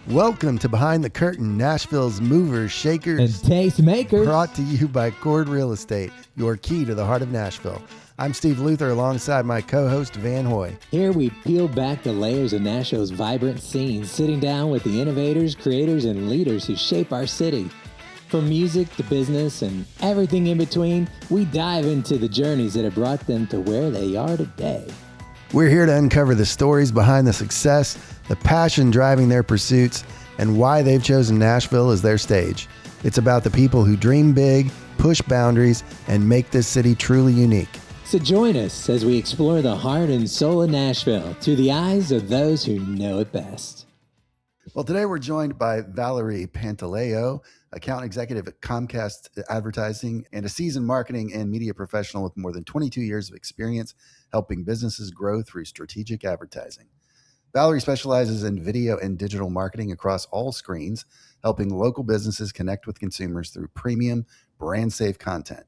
Welcome to Behind the Curtain, Nashville's movers, shakers, and tastemakers. Brought to you by Cord Real Estate, your key to the heart of Nashville. I'm Steve Luther alongside my co-host Van Hoye. Here we peel back the layers of Nashville's vibrant scene, sitting down with the innovators, creators, and leaders who shape our city. From music to business and everything in between, we dive into the journeys that have brought them to where they are today. We're here to uncover the stories behind the success, the passion driving their pursuits, and why they've chosen Nashville as their stage. It's about the people who dream big, push boundaries, and make this city truly unique. So join us as we explore the heart and soul of Nashville through the eyes of those who know it best. Well, today we're joined by Valerie Pantaleo, account executive at Comcast Advertising and a seasoned marketing and media professional with more than 22 years of experience helping businesses grow through strategic advertising. Valerie specializes in video and digital marketing across all screens, helping local businesses connect with consumers through premium, brand-safe content.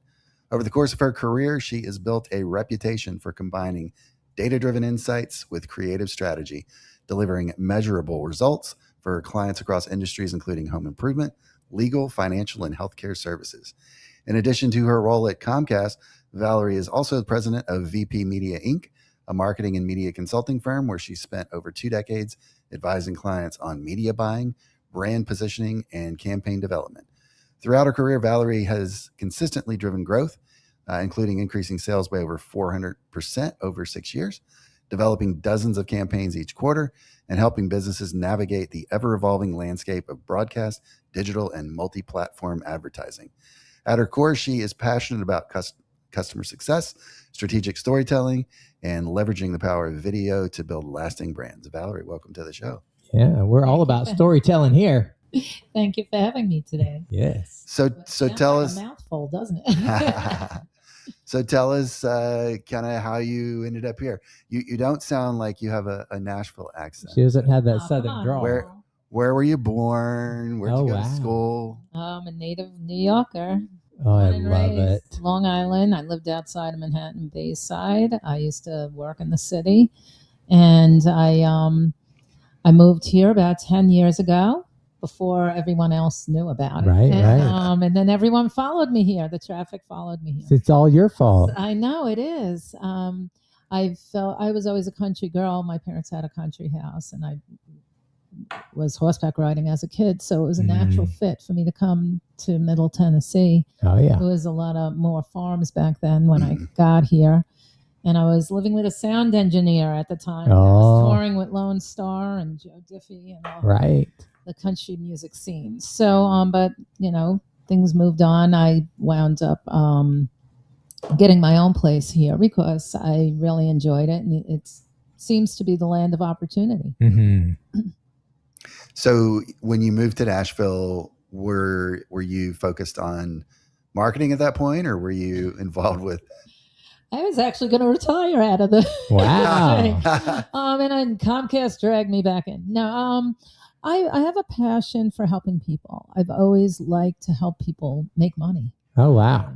Over the course of her career, she has built a reputation for combining data-driven insights with creative strategy, delivering measurable results for her clients across industries including home improvement, legal, financial, and healthcare services. In addition to her role at Comcast, Valerie is also the president of VPI Media, Inc., a marketing and media consulting firm where she spent over 2 decades advising clients on media buying, brand positioning, and campaign development. Throughout her career, Valerie has consistently driven growth, including increasing sales by over 400% over 6 years, developing dozens of campaigns each quarter, and helping businesses navigate the ever-evolving landscape of broadcast, digital, and multi-platform advertising. At her core, she is passionate about customer success, strategic storytelling, and leveraging the power of video to build lasting brands. Valerie, welcome to the show. Yeah, we're all about storytelling here. Thank you for having me today. Yes. So tell like us a mouthful, doesn't it? So tell us kind of how you ended up here. You don't sound like you have a Nashville accent. She doesn't have that southern drawl. Where were you born? Where'd you go to school? I'm a native New Yorker. Oh, I love it. Long Island. I lived outside of Manhattan Bayside. I used to work in the city, and I moved here about 10 years ago before everyone else knew about it. Right. And then everyone followed me here. The traffic followed me here. It's all your fault. I know it is. I was always a country girl. My parents had a country house, and I was horseback riding as a kid, so it was a natural fit for me to come to Middle Tennessee. Oh yeah, there was a lot of more farms back then when I got here, and I was living with a sound engineer at the time. I was touring with Lone Star and Joe Diffie and all the country music scene. So, but things moved on. I wound up getting my own place here because I really enjoyed it, and it seems to be the land of opportunity. So when you moved to Nashville, were you focused on marketing at that point, or were you involved with? I was actually going to retire out of the and then Comcast dragged me back in. No, I have a passion for helping people. I've always liked to help people make money. Oh, wow.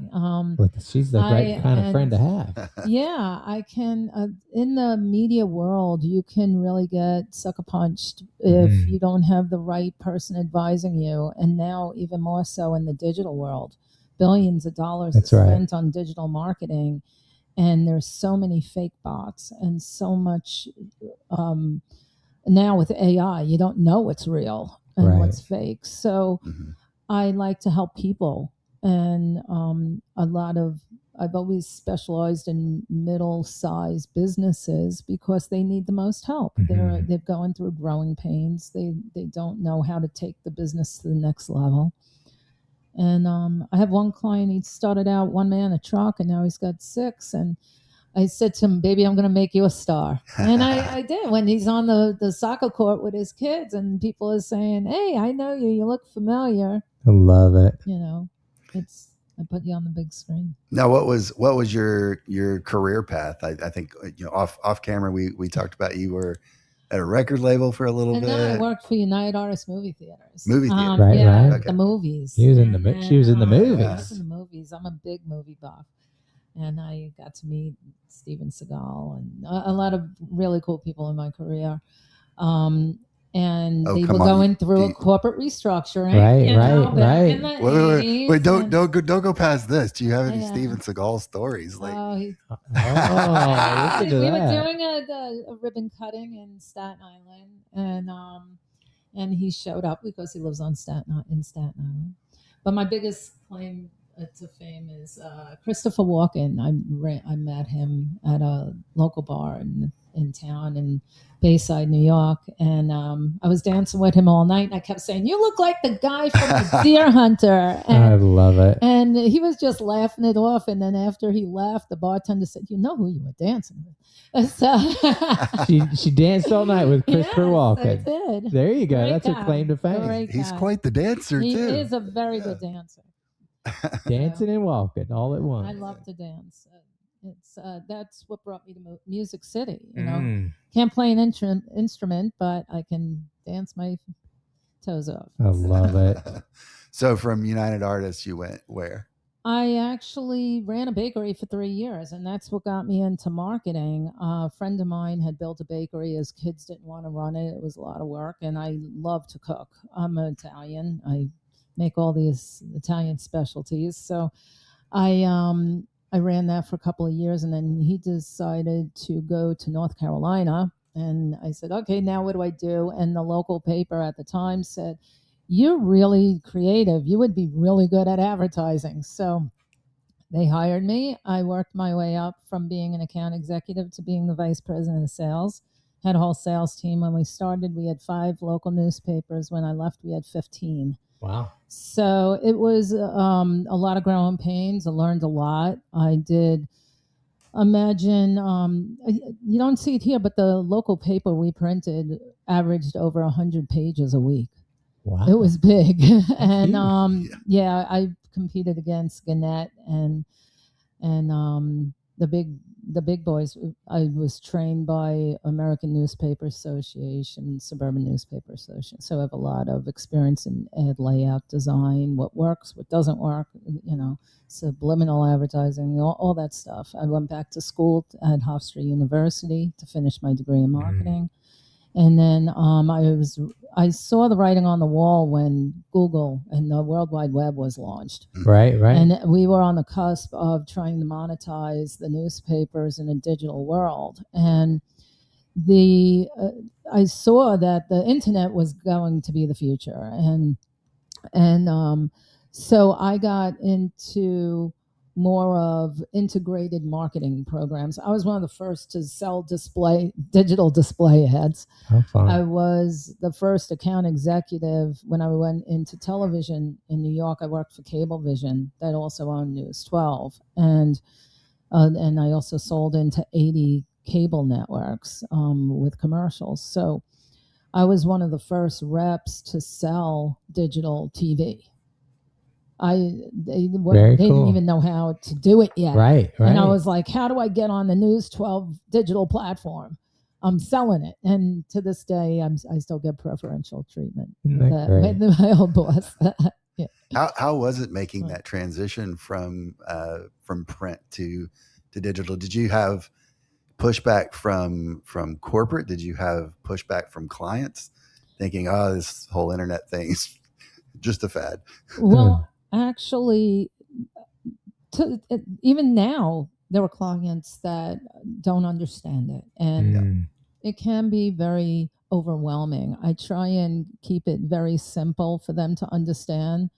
She's the right kind of friend to have. Yeah, I can. In the media world, you can really get sucker punched if you don't have the right person advising you. And now even more so in the digital world, billions of dollars are spent on digital marketing. And there's so many fake bots and so much. Now with AI, you don't know what's real and what's fake. So I like to help people. And I've always specialized in middle-sized businesses because they need the most help. They're going through growing pains. They don't know how to take the business to the next level. And I have one client, he started out one man a truck, and now he's got 6. And I said to him, baby, I'm going to make you a star. And I did. When he's on the soccer court with his kids and people are saying, hey, I know you. You look familiar. I love it. I put you on the big screen. Now, what was your career path? I think off camera we talked about you were at a record label for a little bit. Then I worked for United Artists Movie Theaters. Right. The movies. She was in the movies. I was in the movies. I'm a big movie buff, and I got to meet Steven Seagal and a lot of really cool people in my career. and Oh, they come were on. going through a corporate restructuring. Right. Back in the Wait, 80s, don't go past this. Do you have any Yeah. Steven Seagal stories? Oh, look at we were that. doing a ribbon cutting in Staten Island, and he showed up because he lives in Staten Island. But my biggest claim to fame is Christopher Walken. I met him at a local bar in town in Bayside, New York, and I was dancing with him all night. And I kept saying, "You look like the guy from The Deer Hunter." And, I love it. And he was just laughing it off. And then after he left, the bartender said, "You know who you were dancing with?" So she danced all night with Christopher Walken. I did. There you go. Great That's guy. her claim to fame. Great He's guy. quite the dancer, He too. is a very good dancer. Dancing and walking all at once. I love to dance. It's that's what brought me to Music City. You know, can't play an instrument, but I can dance my toes off. I love it. So from United Artists, you went where? I actually ran a bakery for 3 years, and that's what got me into marketing. A friend of mine had built a bakery. His kids didn't want to run it. It was a lot of work, and I love to cook. I'm Italian. I make all these Italian specialties. So I ran that for a couple of years, and then he decided to go to North Carolina. And I said, okay, now what do I do? And the local paper at the time said, "You're really creative. You would be really good at advertising." So they hired me. I worked my way up from being an account executive to being the vice president of sales. Had a whole sales team. When we started, we had 5 local newspapers. When I left, we had 15. Wow. So it was a lot of growing pains. I learned a lot. I did imagine, you don't see it here, but the local paper we printed averaged over 100 pages a week. Wow. It was big. And I competed against Gannett and the big boys. I was trained by American Newspaper Association, Suburban Newspaper Association. So I have a lot of experience in ad layout design, what works, what doesn't work, subliminal advertising, all that stuff. I went back to school at Hofstra University to finish my degree in marketing. And then I saw the writing on the wall when Google and the World Wide Web was launched. Right. And we were on the cusp of trying to monetize the newspapers in a digital world. And I saw that the internet was going to be the future. And so I got into more of integrated marketing programs. I was one of the first to sell digital display ads. How fun. I was the first account executive when I went into television in New York. I worked for Cablevision that also owned News 12. And I also sold into 80 cable networks with commercials. So I was one of the first reps to sell digital TV. They didn't even know how to do it yet. Right. And I was like, how do I get on the News 12 digital platform? I'm selling it. And to this day, I still get preferential treatment with my old boss. Yeah. How was it making that transition from print to digital? Did you have pushback from corporate? Did you have pushback from clients thinking, oh, this whole internet thing is just a fad? Well, actually, even now, there are clients that don't understand it. And it can be very overwhelming. I try and keep it very simple for them to understand.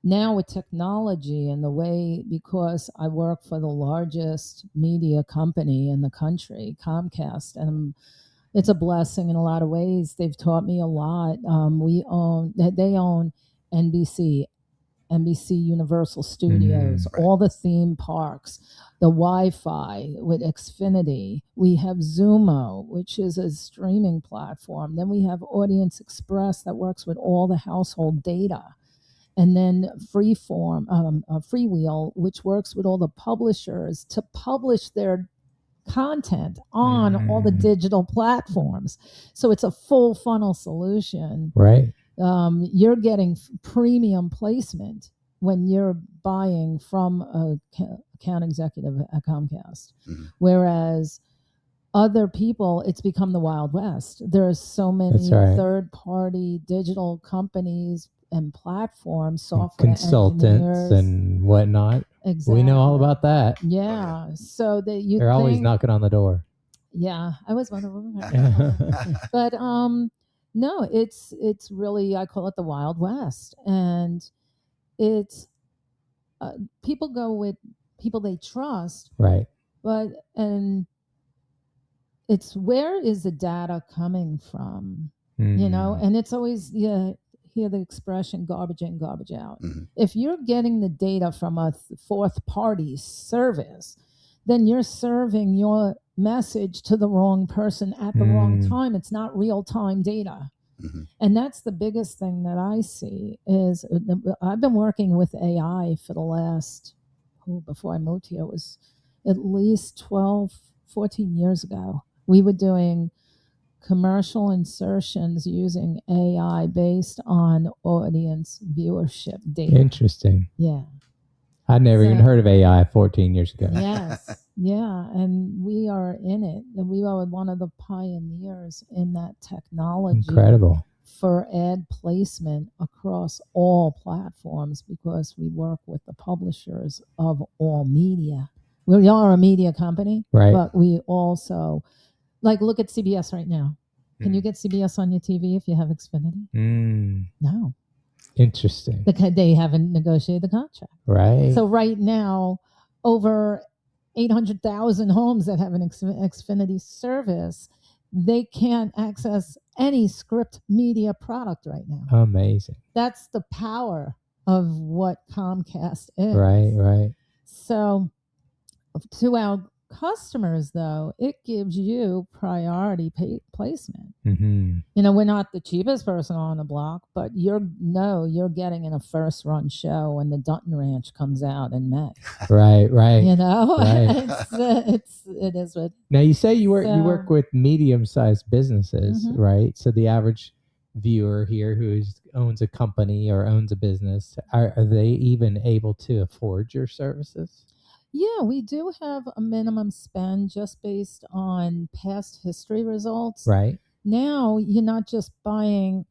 Now with technology and the way, because I work for the largest media company in the country, Comcast, and it's a blessing in a lot of ways. They've taught me a lot. They own NBC Universal Studios, all the theme parks, the Wi-Fi with Xfinity. We have Zumo, which is a streaming platform. Then we have Audience Express that works with all the household data. And then Freewheel, which works with all the publishers to publish their content on all the digital platforms. So it's a full funnel solution. Right. You're getting premium placement when you're buying from a account executive at Comcast. Whereas other people, it's become the Wild West. There are so many third-party digital companies and platforms, software consultants engineers and whatnot. Exactly. We know all about that. Yeah. So that they're always knocking on the door. Yeah, I was one of them. But no, it's really, I call it the Wild West, and it's people go with people they trust, right? And it's where is the data coming from, and it's always hear the expression garbage in, garbage out. If you're getting the data from a fourth party service, then you're serving your message to the wrong person at the wrong time. It's not real time data. And that's the biggest thing that I see is I've been working with AI for the last, before I moved here, it was at least 12, 14 years ago. We were doing commercial insertions using AI based on audience viewership data. Interesting. Yeah. I'd never even heard of AI 14 years ago. Yes. Yeah. And we are in it. And we are one of the pioneers in that technology. Incredible. For ad placement across all platforms, because we work with the publishers of all media. We are a media company, right? But we also, like, look at CBS right now. Can you get CBS on your TV if you have Xfinity? No. Interesting. They haven't negotiated the contract. Right. So right now, over 800,000 homes that have an Xfinity service, they can't access any script media product right now. Amazing. That's the power of what Comcast is. Right. So to our customers, though, it gives you priority placement. We're not the cheapest person on the block, but you're getting in a first run show when the Dutton Ranch comes out in May. Right. Right. It is what. Now you say you work with medium-sized businesses, right? So the average viewer here who owns a company or owns a business, are they even able to afford your services? Yeah, we do have a minimum spend just based on past history results. Right. Now you're not just buying,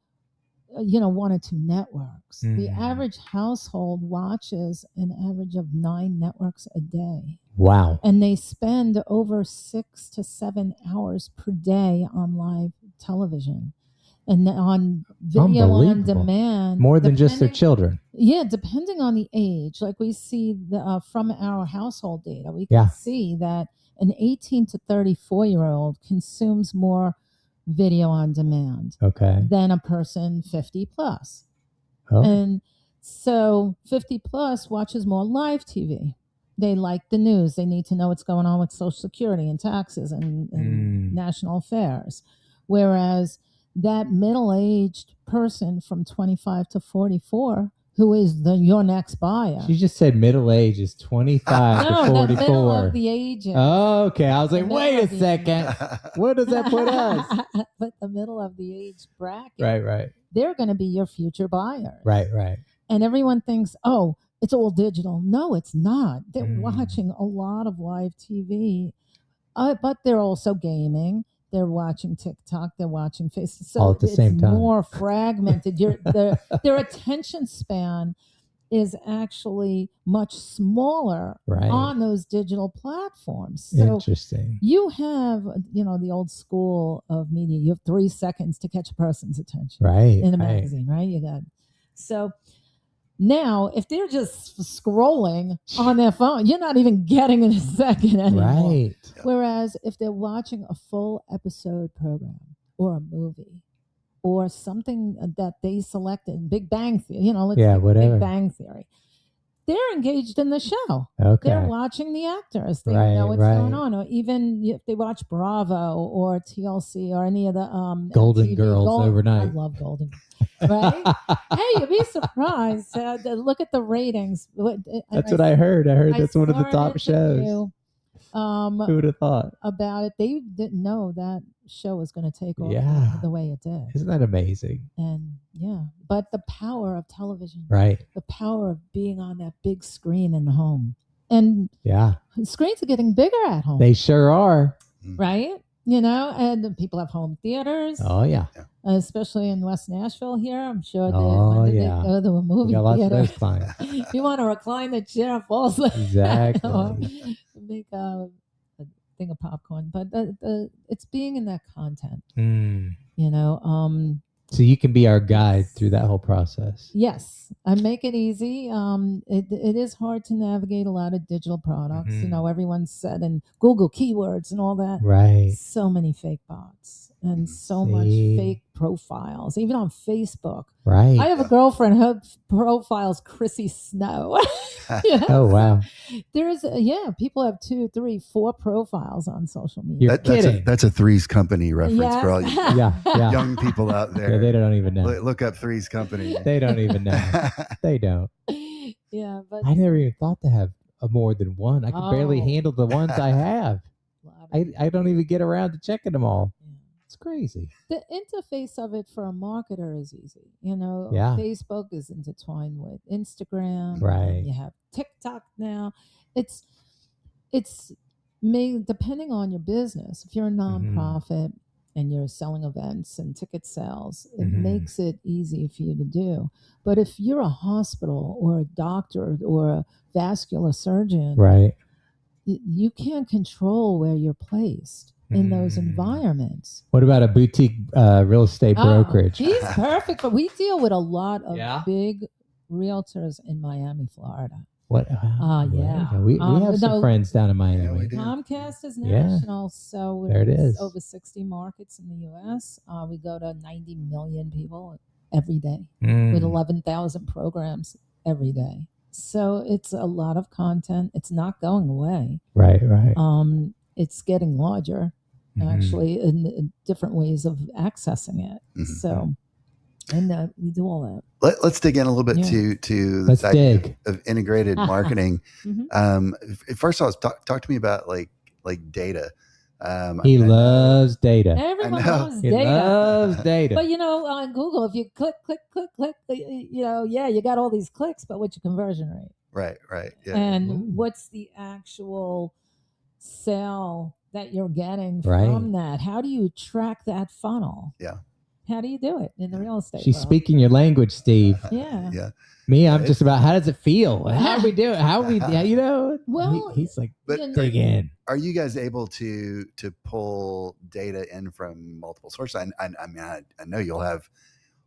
one or two networks. The average household watches an average of 9 networks a day. Wow. And they spend over 6 to 7 hours per day on live television. And on video on demand. More than just their children. Yeah, depending on the age. Like we see from our household data, we can see that an 18 to 34-year-old consumes more video on demand than a person 50 plus. Oh. And so 50 plus watches more live TV. They like the news. They need to know what's going on with Social Security and taxes and national affairs. Whereas that middle-aged person from 25 to 44, who is your next buyer. She just said middle age is 25 to 44. The middle of the ages. Oh, okay. I was like, wait a second. Where does that put us? But the middle of the age bracket. Right. They're going to be your future buyers. Right. And everyone thinks, oh, it's all digital. No, it's not. They're watching a lot of live TV, but they're also gaming. They're watching TikTok. They're watching Facebook. So all at the same time. More fragmented. Their attention span is actually much smaller on those digital platforms. So interesting. You have, the old school of media. You have 3 seconds to catch a person's attention. In a magazine, right? You got so. Now, if they're just scrolling on their phone, you're not even getting in a second anymore. Right. Whereas if they're watching a full episode program or a movie or something that they selected, Big Bang Theory, whatever. Big Bang Theory, they're engaged in the show. Okay. They're watching the actors. They know what's going on. Or even if they watch Bravo or TLC or any of the Golden MTV, Girls overnight. I love Golden Girls. Right? Hey, you'd be surprised. Look at the ratings. That's what I heard. I heard that's one of the top shows. Who would have thought about it? They didn't know that show was going to take off the way it did. Isn't that amazing? And but the power of television, the power of being on that big screen in the home, and screens are getting bigger at home. They sure are. Right? and then people have home theaters. Oh yeah. Especially in West Nashville here. I'm sure that Oh, when yeah. they go to a We movie got lots of theater, those clients. you want to recline the chair, fall asleep. Exactly. Or make a thing of popcorn. But it's being in that content, So you can be our guide through that whole process. Yes, I make it easy. It is hard to navigate a lot of digital products. Everyone's said in Google keywords and all that. Right. So many fake bots and so much fake profiles, even on Facebook. Right. I have a girlfriend. Her profile's Chrissy Snow. Oh wow. There's people have 2, 3, 4 profiles on social media. You're kidding. That's a Three's Company reference for all you yeah. young people out there. Yeah, they don't even know. Look up Three's Company. They don't even know. They don't. Yeah, but I never even thought to have more than one. I can barely handle the ones I have. I don't even get around to checking them all. It's crazy. The interface of it for a marketer is easy. Facebook is intertwined with Instagram. Right. You have TikTok now. It's made depending on your business. If you're a nonprofit and you're selling events and ticket sales, it makes it easy for you to do. But if you're a hospital or a doctor or a vascular surgeon, right, you can't control where you're placed in those environments. What about a boutique real estate brokerage? He's perfect, but we deal with a lot of big realtors in Miami, Florida. What? Yeah. We have some friends down in Miami. Comcast is national, so there it is. Over 60 markets in the U.S. We go to 90 million people every day with 11,000 programs every day. So it's a lot of content. It's not going away. Right. It's getting larger, actually, in different ways of accessing it. So, and we do all that. Let's dig in a little bit to Let's the dig. of integrated marketing. First of all, talk to me about like data. He loves data. Everyone loves data. He loves data. But on Google, if you click, you got all these clicks, but what's your conversion rate? Right. Yeah. And what's the actual sale that you're getting from that? How do you track that funnel? Yeah. How do you do it in the real estate She's world? speaking your language, Steve. Yeah. Me, I'm just about how does it feel? How do we do it? How we, Well, he's like, dig in. Are you guys able to pull data in from multiple sources? I mean, I know you'll have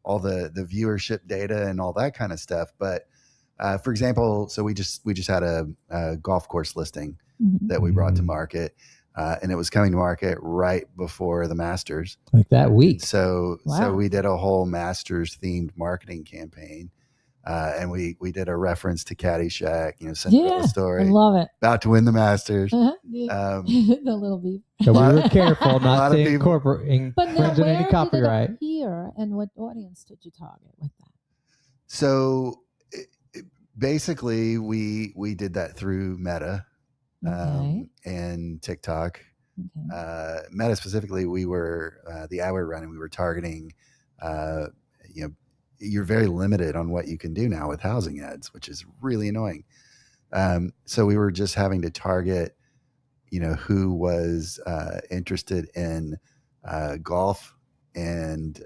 all the viewership data and all that kind of stuff, but for example, so we just had a golf course listing that we brought to market. And it was coming to market right before the Masters. Like that week. So we did a whole Masters themed marketing campaign. And we did a reference to Caddyshack, Cinderella story. I love it. About to win the Masters. The little beep. So we were careful not to infringe on any copyright. Here, and what audience did you target with that? So basically, we did that through Meta. And TikTok. Meta specifically, we were the ad we're running. We were targeting. You're very limited on what you can do now with housing ads, which is really annoying. So we were just having to target, who was interested in golf and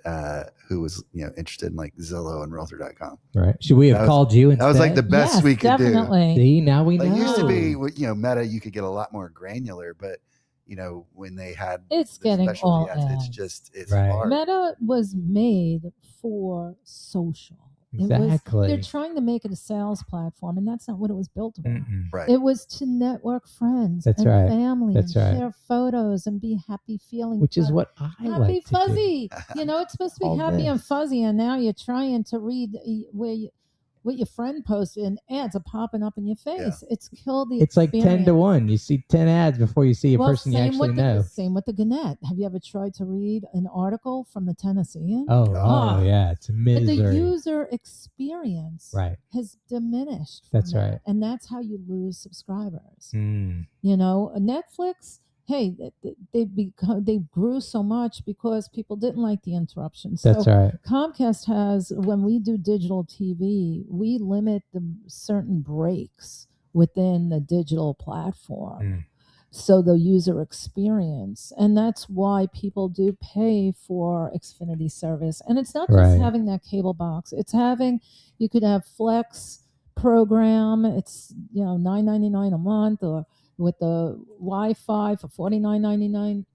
who was interested in like Zillow and Realtor.com. Right? Should we have called you instead? That was like the best we could do. See, now we know. It used to be, Meta, you could get a lot more granular, but when they had it's getting all ads, it's hard. Meta was made for social. Exactly. They're trying to make it a sales platform, and that's not what it was built for. Right. It was to network friends and family and share photos and be happy feeling. Which is what I like to fuzzy. do. It's supposed to be happy and fuzzy, and now you're trying to read what your friend posted, and ads are popping up in your face. Yeah. It's killed the It's experience. Like 10 to 1. You see 10 ads before you see a person you actually know. Same with the Gannett. Have you ever tried to read an article from the Tennessean? Oh yeah. It's a misery. The user experience has diminished. That's right. And that's how you lose subscribers. Netflix, hey, they grew so much because people didn't like the interruptions. That's right. Comcast has, when we do digital TV, we limit the certain breaks within the digital platform. So the user experience, and that's why people do pay for Xfinity service. And it's not just having that cable box, it's having, you could have flex program, it's $9.99 a month, or with the Wi-Fi for $49.99.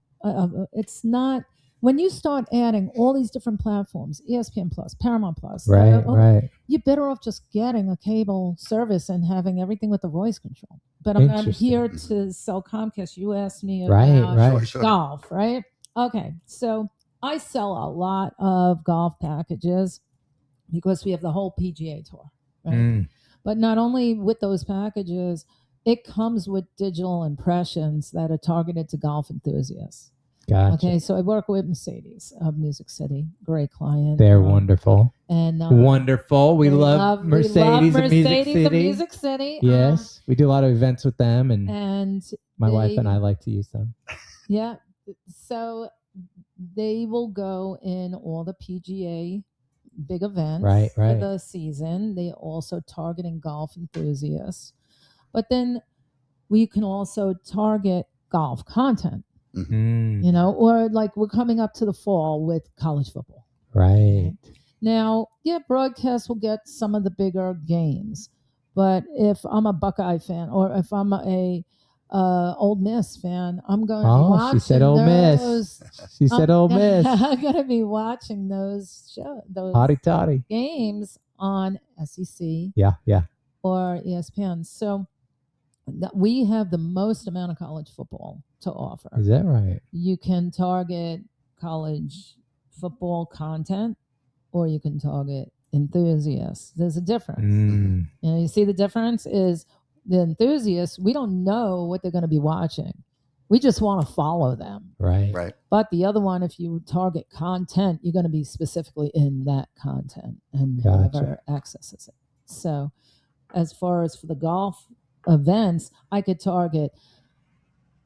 It's not, when you start adding all these different platforms, ESPN Plus, Paramount Plus, right, you're better off just getting a cable service and having everything with the voice control. But I'm not here to sell Comcast. You asked me about golf, right? Okay, so I sell a lot of golf packages because we have the whole PGA Tour, right? But not only with those packages, it comes with digital impressions that are targeted to golf enthusiasts. Gotcha. Okay, so I work with Mercedes of Music City, great client. They're wonderful. And wonderful. We love Mercedes of Music City. Yes, we do a lot of events with them, and my wife and I like to use them. Yeah, so they will go in all the PGA big events for the season. They also targeting golf enthusiasts, but then we can also target golf content. Or like we're coming up to the fall with college football. Right. Now, broadcast will get some of the bigger games, but if I'm a Buckeye fan or if I'm a Ole Miss fan, I'm going to be watching she said Ole Miss. She said Ole Miss. I'm going to be watching those games on SEC. Yeah. Or ESPN. So we have the most amount of college football to offer. Is that right? You can target college football content, or you can target enthusiasts. There's a difference. You see the difference is the enthusiasts, we don't know what they're going to be watching. We just want to follow them. Right. But the other one, if you target content, you're going to be specifically in that content and whoever accesses it. So as far as for the golf events, I could target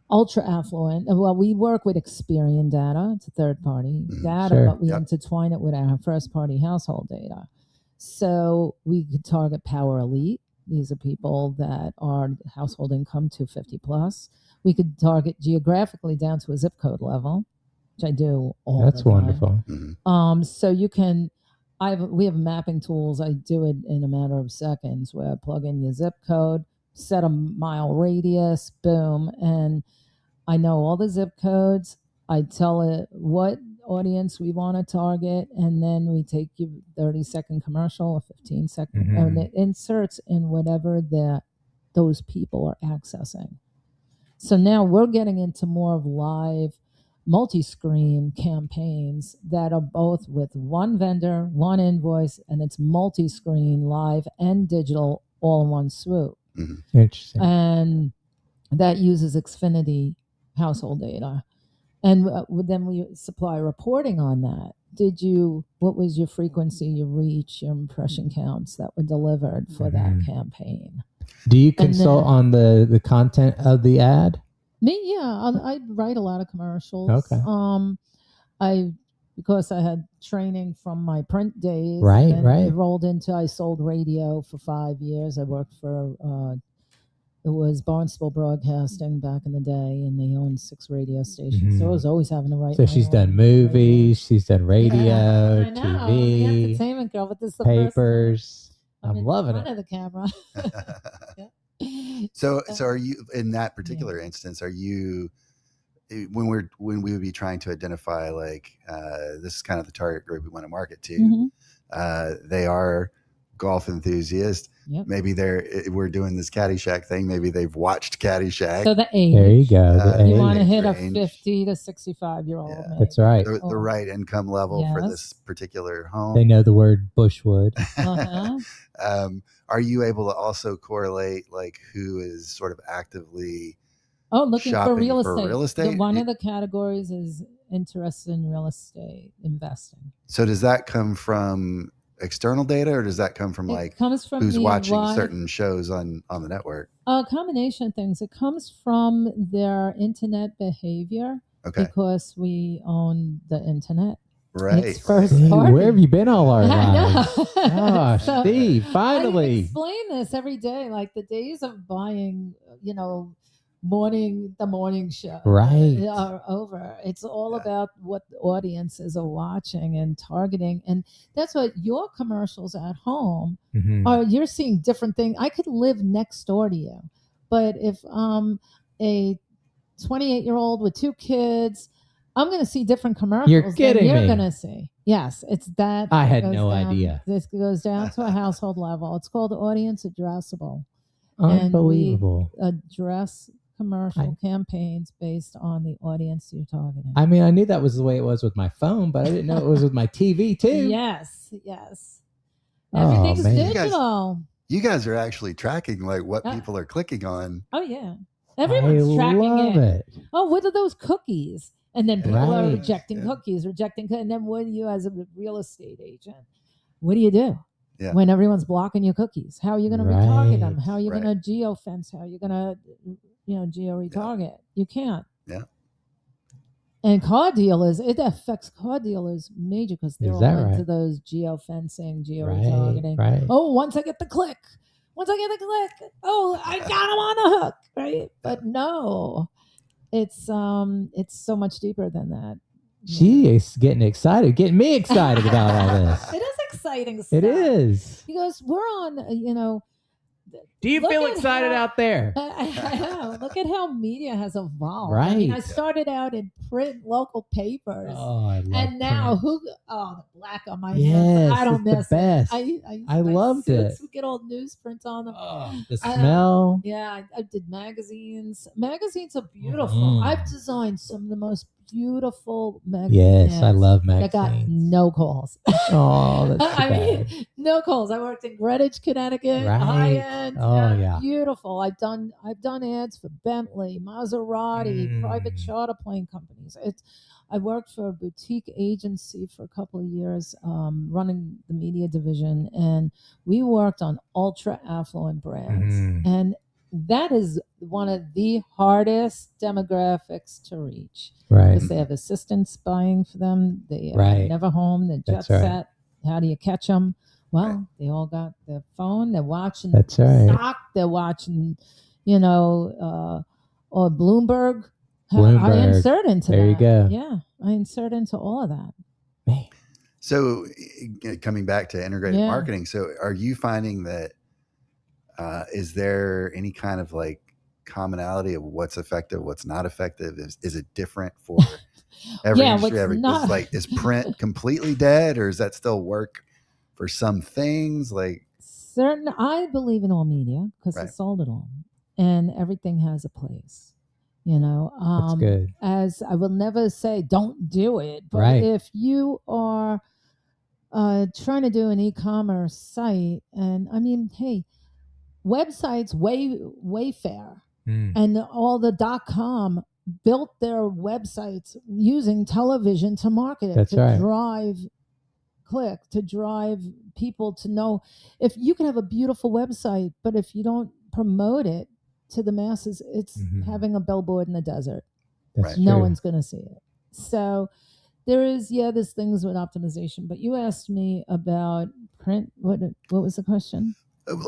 ultra affluent. Well, we work with Experian data. It's a third-party data, but we intertwine it with our first-party household data. So we could target Power Elite. These are people that are household income 250 plus. We could target geographically down to a zip code level, which I do all the time. That's wonderful. So you can, we have mapping tools. I do it in a matter of seconds where I plug in your zip code, set a mile radius, boom, and I know all the zip codes. I tell it what audience we want to target, and then we take you 30-second commercial or 15-second, and it inserts in whatever those people are accessing. So now we're getting into more of live multi-screen campaigns that are both with one vendor, one invoice, and it's multi-screen, live and digital, all in one swoop. Interesting. And that uses Xfinity household data. And then we supply reporting on that. What was your frequency, your reach, your impression counts that were delivered for that campaign? Do you consult on the content of the ad? Me, yeah. I write a lot of commercials. Okay. Because I had training from my print days. Right. It rolled into, I sold radio for 5 years. I worked for, it was Barnstable Broadcasting back in the day, and they owned 6 radio stations. So I was always having to write. So she's done movies, she's done radio, I know. TV, The entertainment girl, but this is the papers. I'm loving it. Of the camera. So are you, in that particular instance, are you, when we would be trying to identify like this is kind of the target group we want to market to, they are golf enthusiasts. Maybe we're doing this Caddyshack thing. Maybe they've watched Caddyshack. So the age. There you go. You want to hit a 50 to 65-year-old. Yeah. That's right. The right income level for this particular home. They know the word Bushwood. Are you able to also correlate like who is sort of actively looking for real estate? estate? One of the categories is interested in real estate investing. So does that come from external data, or does that come from who's watching certain shows on the network? A combination of things. It comes from their internet behavior. Okay. Because we own the internet. Right. It's first party. Where have you been all our lives? Gosh, Steve, finally. I explain this every day. Like the days of buying, the morning show Right. are over. It's all about what the audiences are watching and targeting. And that's what your commercials at home are. You're seeing different things. I could live next door to you, but if a 28-year-old with 2 kids, I'm going to see different commercials than you're going to see. Yes, it's that. I had no idea. This goes down to a household level. It's called audience addressable. Unbelievable. And we address commercial campaigns based on the audience you're targeting. I mean, I knew that was the way it was with my phone, but I didn't know it was with my TV too. Yes. Everything's digital. You guys are actually tracking like what people are clicking on. Oh yeah. Everyone's tracking it. Oh, what are those cookies? And then people are rejecting cookies, and then what do you, as a real estate agent, what do you do when everyone's blocking your cookies? How are you going to retarget them? How are you going to geofence? How are you going to, geo retarget? You can't. Yeah. And car dealers, it affects car dealers major because they're all into those geofencing, geo retargeting. Right. Oh, once I get the click, oh, I got them on the hook, right? But no. It's so much deeper than that. She is getting me excited about all this. It is exciting stuff. It is. Because we're on, Do you feel excited out there? I know. Look at how media has evolved. Right. I mean, I started out in print, local papers. Oh, I love and now print. the black on my hands. I don't miss the best. it. I loved it. We get old newsprint on them. Oh, the smell. I did magazines. Magazines are beautiful. I've designed some of the most beautiful magazines. Yes, I love magazines. I got no calls. Oh, that's too bad. No calls. I worked in Greenwich, Connecticut. Right. High end. Oh, yeah. Beautiful. I've done ads for Bentley, Maserati, private charter plane companies. I worked for a boutique agency for a couple of years, running the media division, and we worked on ultra affluent brands. And that is one of the hardest demographics to reach. Right. Because they have assistants buying for them. They are never home. They're jet set. How do you catch them? Well, they all got their phone. They're watching stock. They're watching, or Bloomberg. I insert into there that. You go. Yeah, I insert into all of that. Man. So coming back to integrated marketing, so are you finding that is there any kind of like commonality of what's effective, what's not effective? Is it different for every industry? Is print completely dead, or does that still work for some things? Like I believe in all media because I sold it all, and everything has a place. That's good. As I will never say don't do it, but if you are trying to do an e-commerce site, and I mean, hey, websites Wayfair and all the .com built their websites using television to market it, drive click, to drive people to know. If you can have a beautiful website, but if you don't promote it to the masses, it's having a billboard in the desert. No one's going to see it. So there is, there's things with optimization. But you asked me about print. What was the question?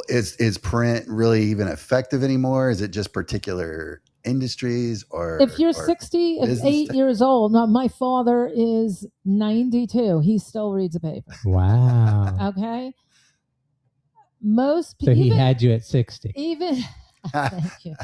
Is print really even effective anymore? Is it just particular industries, or if you're 8 years old? Now, my father is 92. He still reads a paper. Wow. Okay. Most people. So he had you at 60. Even. Thank you.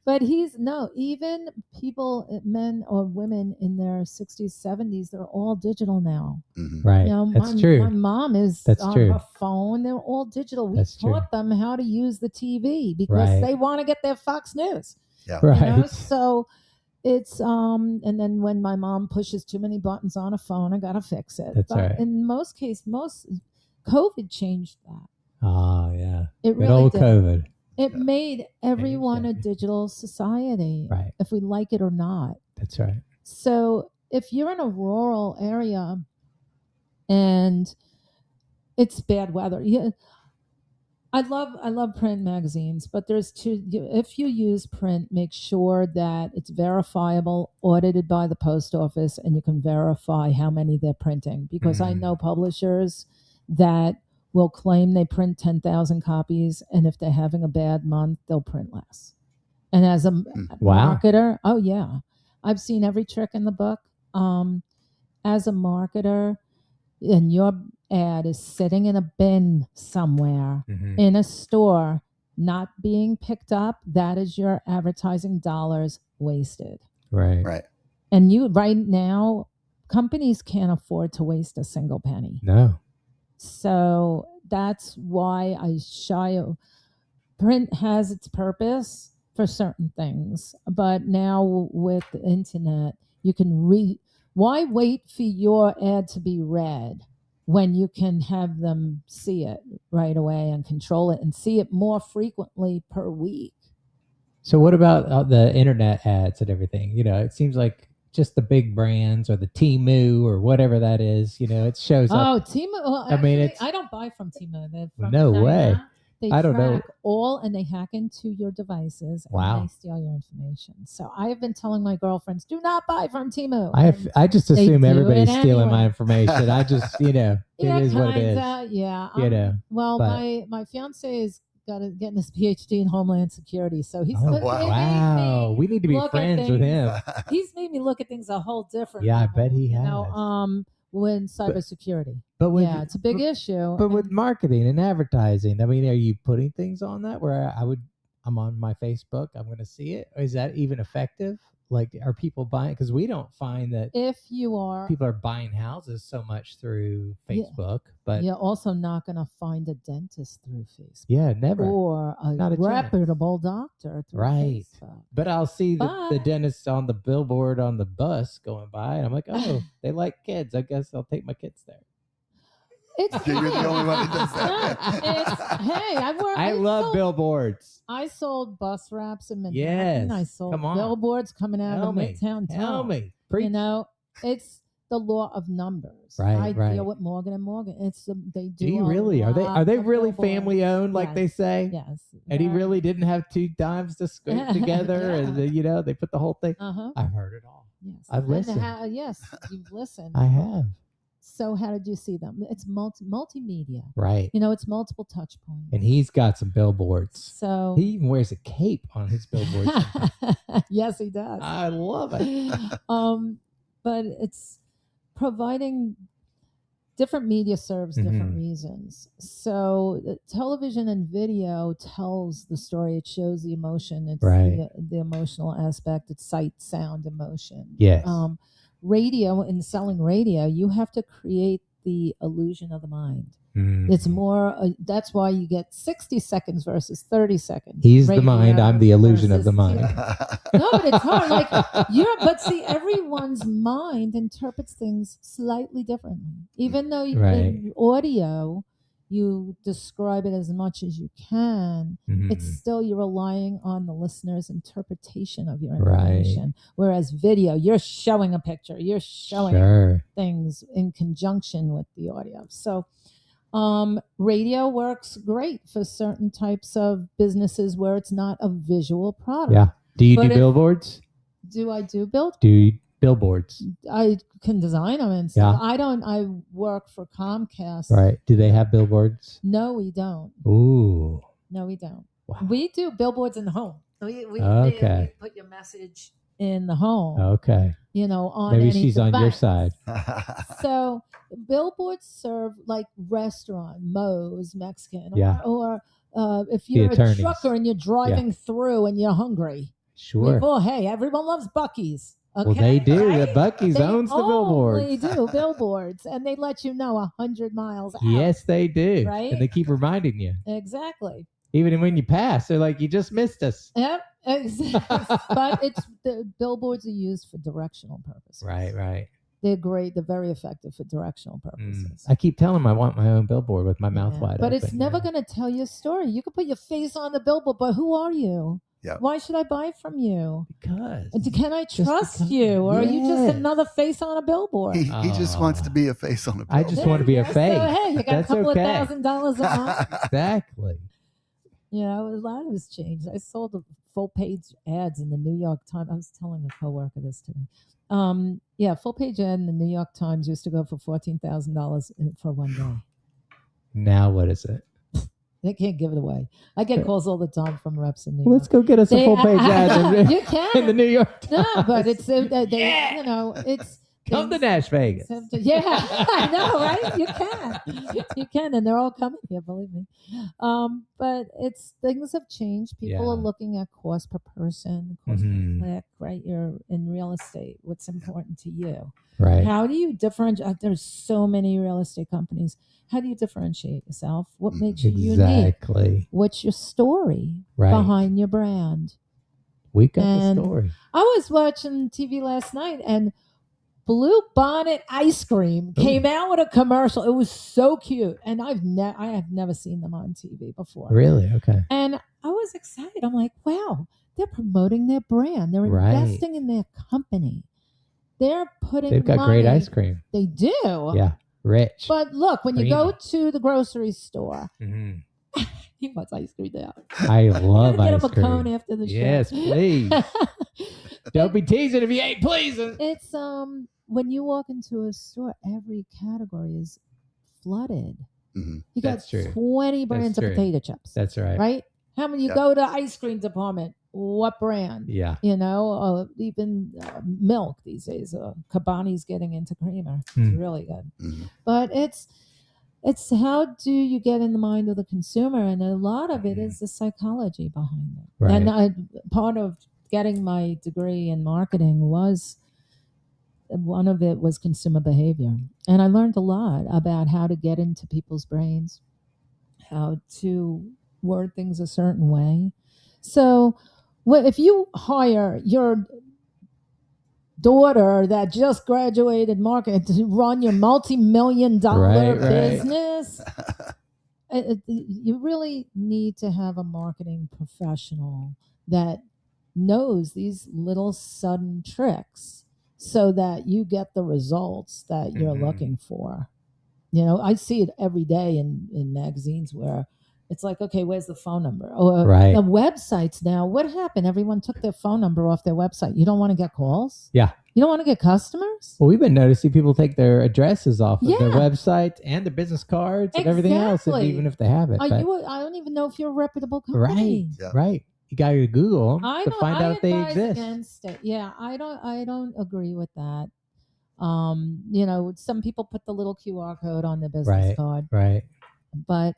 But even people, men or women in their 60s, 70s, they're all digital now. Right. That's true. My mom is on her phone. They're all digital. We taught them how to use the TV because they want to get their Fox News. Yeah. Right. So it's and then when my mom pushes too many buttons on a phone, I gotta fix it. That's right. In most cases, COVID changed that. Oh yeah. It really old did. COVID. It made everyone a digital society, if we like it or not. That's right. So if you're in a rural area and it's bad weather, I love print magazines, but there's two. If you use print, make sure that it's verifiable, audited by the post office, and you can verify how many they're printing. Because I know publishers that will claim they print 10,000 copies, and if they're having a bad month, they'll print less. And as a Wow. marketer, oh yeah, I've seen every trick in the book. As a marketer, and your ad is sitting in a bin somewhere in a store, not being picked up, that is your advertising dollars wasted. Right. Right. And you right now, companies can't afford to waste a single penny. No. So that's why I shy. Print has its purpose for certain things, but now with the internet, you can read. Why wait for your ad to be read when you can have them see it right away and control it and see it more frequently per week? So what about the internet ads and everything? It seems like just the big brands or the Temu or whatever that is, it shows up. Oh, Temu. Well, actually, I don't buy from Temu. They're from No China. way. They I don't know. track all, and they hack into your devices, Wow. and they steal your information. So I have been telling my girlfriends, do not buy from Temu. I just assume do everybody's it stealing my anyway. information. I just, it is what it is. Yeah. Well, but- my fiance is getting his PhD in Homeland Security, so he's wow. We need to be friends with him. He's made me look at things a whole different. Yeah, level, I bet he has. When cybersecurity. But it's a big issue. But with marketing and advertising, I mean, are you putting things on that where I'm on my Facebook, I'm going to see it? Is that even effective? Like, are people buying? Because we don't find that people are buying houses so much through Facebook, but you're also not going to find a dentist through Facebook. Yeah, never. Or a reputable doctor through Facebook. But I'll see the dentist on the billboard on the bus going by, and I'm like, oh, they like kids. I guess I'll take my kids there. You're the only one that does that. I love billboards. I sold bus wraps in Manhattan. Yes. I sold billboards coming out of Midtown. Tell me. Preach. It's the law of numbers. Right. I deal with Morgan and Morgan. They do. Do you really? Are they really family owned, like they say? Yes. And he really didn't have two dimes to scrape together, and they put the whole thing. I've heard it all. Yes. I've listened. Yes, you've listened. I have. So how did you see them? It's multimedia. Right. It's multiple touch points. And he's got some billboards. So he even wears a cape on his billboards. Yes, he does. I love it. But it's providing different media serves different reasons. So television and video tells the story. It shows the emotion. It's the emotional aspect. It's sight, sound, emotion. Yes. Radio and selling radio, you have to create the illusion of the mind. It's more, that's why you get 60 seconds versus 30 seconds. He's the mind, I'm the illusion of the mind. No, but it's hard. But see, everyone's mind interprets things slightly differently. Even though in audio, you describe it as much as you can, it's still you're relying on the listener's interpretation of your information. Whereas video, you're showing a picture, you're showing things in conjunction with the audio. So radio works great for certain types of businesses where it's not a visual product. Yeah. Do you do billboards? Do I do billboards? Billboards. I can design them and stuff. I work for Comcast. Right. Do they have billboards? No, we don't. Ooh. No, we don't. Wow. We do billboards in the home. We put your message in the home. Okay. On maybe any she's device. on your side. So billboards serve like restaurant, Moe's, Mexican, or if you're a trucker and you're driving through and you're hungry. Sure. Hey, everyone loves Buc-ee's. Okay, well, they do. Right? The Buc-ee's owns the billboards. They do billboards, and they let you know 100 miles out. Yes, they do. Right? And they keep reminding you. Exactly. Even when you pass, they're like, you just missed us. Yep, exactly. But the billboards are used for directional purposes. Right. They're great. They're very effective for directional purposes. I keep telling them I want my own billboard with my mouth wide open. But it's never going to tell you a story. You can put your face on the billboard, but who are you? Yep. Why should I buy from you? Because. Can I trust you? Or are you just another face on a billboard? He just wants to be a face on a billboard. I just want to be a face. So, hey, you got a couple of $1,000 a month. Exactly. A lot has changed. I sold full page ads in the New York Times. I was telling a coworker this today. Full page ad in the New York Times used to go for $14,000 for one day. Now what is it? They can't give it away. I get calls all the time from reps in New Well, York. let's go get us a full page ad You can. in the New York Times. No, but it's it's Come to Nash Vegas. Yeah, I know, right? You can, and they're all coming here, believe me. But things have changed. People are looking at cost per person, cost per click, right? You're in real estate. What's important to you? Right. How do you differentiate? There's so many real estate companies. How do you differentiate yourself? What makes you unique? What's your story behind your brand? We got the story. I was watching TV last night, and Blue Bonnet Ice Cream came out with a commercial. It was so cute, and I have never seen them on TV before. Really? Okay. And I was excited. I'm like, wow, they're promoting their brand. They're investing in their company. They've got great ice cream. They do. Yeah, rich. But look, when you go to the grocery store, he wants ice cream now. I love ice cream. Get him a cone after the show. Yes, please. Don't be teasing if you ain't pleasing. It's when you walk into a store, every category is flooded. Mm-hmm. You got 20 brands of potato chips. That's right. Right? How many you go to ice cream department? What brand? Yeah. Even milk these days. Cabani's getting into creamer. It's really good. Mm-hmm. But it's how do you get in the mind of the consumer? And a lot of it is the psychology behind it. Right. And part of getting my degree in marketing one of it was consumer behavior. And I learned a lot about how to get into people's brains, how to word things a certain way. So if you hire your daughter that just graduated marketing to run your multi-million-dollar business, you really need to have a marketing professional that knows these little sudden tricks so that you get the results that you're looking for. I see it every day in magazines where it's like, okay, where's the phone number? Or the websites now, what happened? Everyone took their phone number off their website. You don't want to get calls? Yeah. You don't want to get customers? Well, we've been noticing people take their addresses off of their websites and their business cards and everything else, even if they have it. I don't even know if you're a reputable company. Right, right. You got to Google them to find out if they exist. Against it. Yeah, I don't agree with that. Some people put the little QR code on the business card. Right. But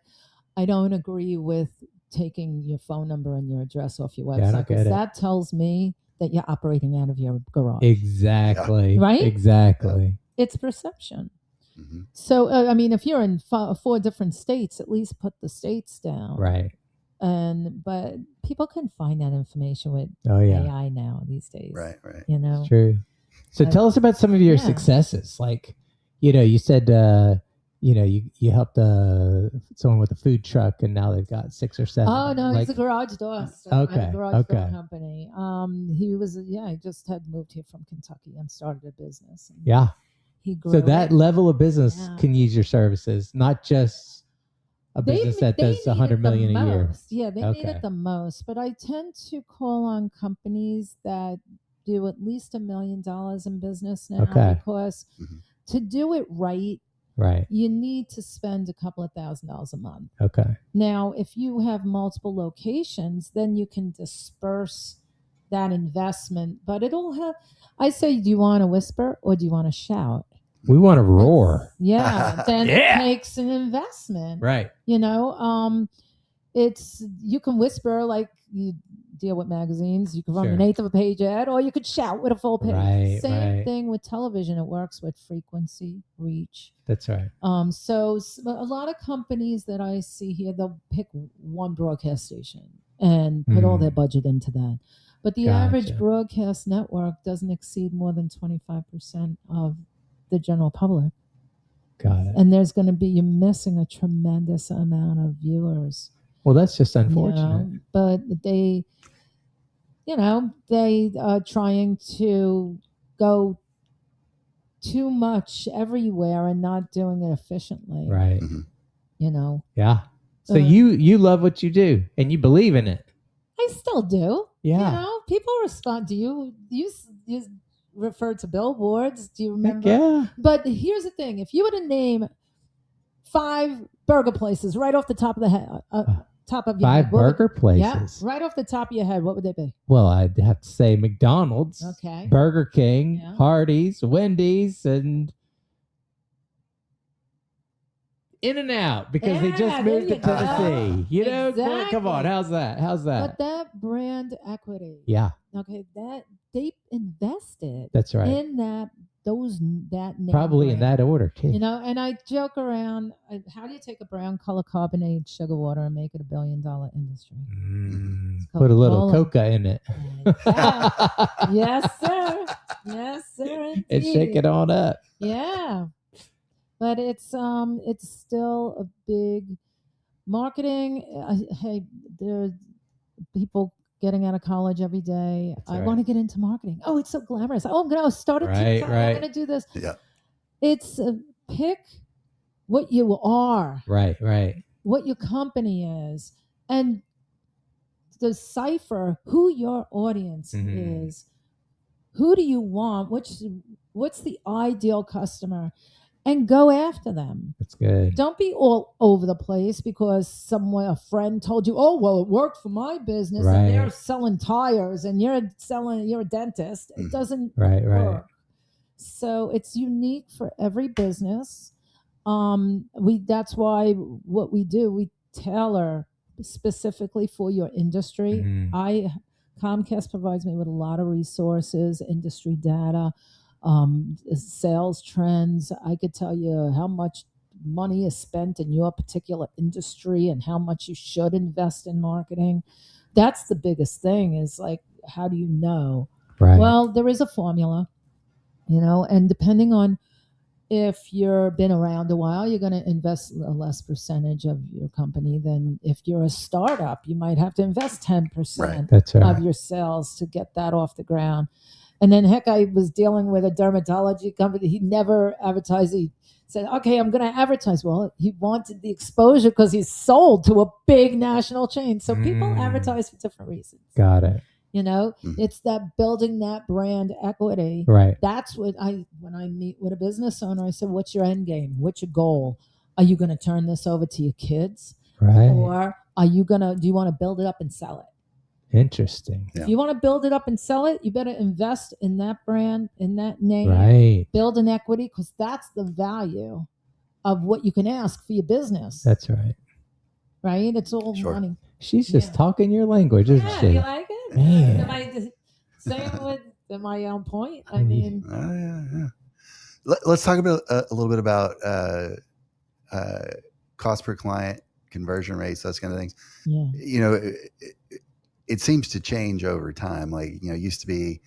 I don't agree with taking your phone number and your address off your website, because that tells me that you're operating out of your garage. Exactly. Yeah. Right? Exactly. It's perception. Mm-hmm. So, if you're in 4 different states, at least put the states down. Right. But people can find that information with AI now these days. Right. It's true. So tell us about some of your successes. Like, you said, you helped someone with a food truck, and now they've got 6 or 7. Oh no, he's a garage door. Okay. Garage door company. He just had moved here from Kentucky and started a business. Yeah. He grew. So that level of business can use your services, not just a business that does $100 million a year. Yeah, they need it the most. But I tend to call on companies that do at least $1 million in business now, because to do it right, you need to spend a couple of $1,000s a month. Okay. Now, if you have multiple locations, then you can disperse that investment. But I say, do you want to whisper or do you want to shout? We want to roar. Then it takes an investment. Right. You can whisper like you deal with magazines. You can run an 1/8 of a page ad, or you could shout with a full page. Same thing with television. It works with frequency, reach. That's right. So a lot of companies that I see here, they'll pick one broadcast station and put all their budget into that. But the average broadcast network doesn't exceed more than 25% of the general public. Got it. And you're missing a tremendous amount of viewers. Well, that's just unfortunate. But they are trying to go too much everywhere and not doing it efficiently. Right. Mm-hmm. Yeah. So you love what you do and you believe in it. I still do. Yeah. People respond to you. You refer to billboards. Do you remember? Yeah. But here's the thing. If you were to name 5 burger places right off the top of the head. Top of your 5 head. burger places. Yeah, right off the top of your head. What would they be? Well, I'd have to say McDonald's, Okay. Burger King, Yeah. Hardee's, Wendy's, and In-N-Out, because they just moved to Tennessee. You know, come on, how's that? But that brand equity. Yeah. Okay, that they invested. That's right. In that name Probably brand. in that order too. You know, and I joke around. How do you take a brown color carbonated sugar water and make it $1 billion industry? Put a little coca in it. Yes, sir. Yes, sir. Indeed. And shake it on up. Yeah. But it's still a big marketing. Hey, there's people getting out of college every day. I want to get into marketing. Oh, it's so glamorous. Oh, I'm going to start a TikTok. I'm going to do this. Yeah. It's pick what you are. Right. What your company is, and decipher who your audience is. Who do you want? What's the ideal customer? And go after them. That's good. Don't be all over the place because a friend told you, oh, well, it worked for my business and they're selling tires and you're a dentist. It doesn't work. So it's unique for every business. That's why what we do, we tailor specifically for your industry. Comcast provides me with a lot of resources, industry data, sales trends. I could tell you how much money is spent in your particular industry and how much you should invest in marketing. That's the biggest thing is like, how do you know? Right. Well, there is a formula, and depending on if you've been around a while, you're going to invest a less percentage of your company than if you're a startup. You might have to invest 10% of your sales to get that off the ground. And then, heck, I was dealing with a dermatology company. He never advertised. He said, okay, I'm going to advertise. Well, he wanted the exposure because he's sold to a big national chain. So people advertise for different reasons. Got it. It's that building that brand equity. Right. That's what when I meet with a business owner, I said, what's your end game? What's your goal? Are you going to turn this over to your kids? Right. Or do you want to build it up and sell it? Interesting. Yeah. If you want to build it up and sell it, you better invest in that brand, in that name. Right. Build an equity because that's the value of what you can ask for your business. That's right. Right? It's all money. She's just talking your language, isn't she? You like it? Man. Am I just saying am I on point? I mean, let's talk about a little bit about cost per client, conversion rates, those kind of things. Yeah. It seems to change over time. Like, used to be,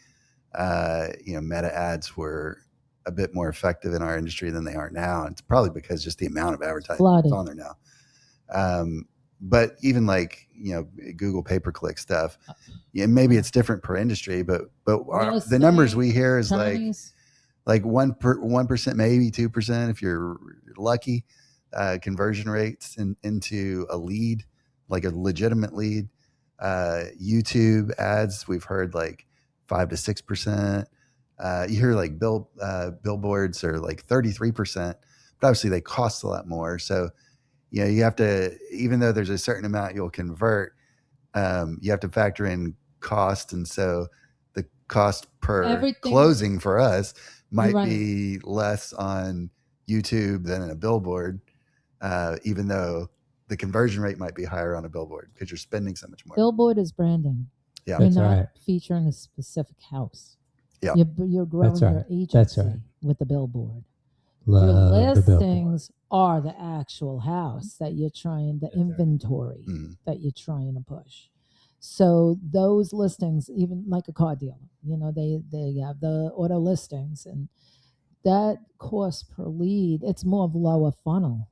meta ads were a bit more effective in our industry than they are now. It's probably because just the amount of advertising that's on there now. But even like, Google pay-per-click stuff, maybe it's different per industry, but the numbers we hear is Chinese. like 1%, maybe 2% if you're lucky, conversion rates into a lead, like a legitimate lead. YouTube ads, we've heard like 5 to 6%. You hear like billboards are like 33%, but obviously they cost a lot more. So, you have to, even though there's a certain amount you'll convert, you have to factor in cost. And so the cost per closing for us might be less on YouTube than in a billboard, even though the conversion rate might be higher on a billboard because you're spending so much more. Billboard is branding. Yeah. You're not featuring a specific house. Yeah. You're growing your agency with the billboard. Love your listings are the actual house that you're trying, the inventory that you're trying to push. So those listings, even like a car dealer, they have the auto listings, and that cost per lead, it's more of lower funnel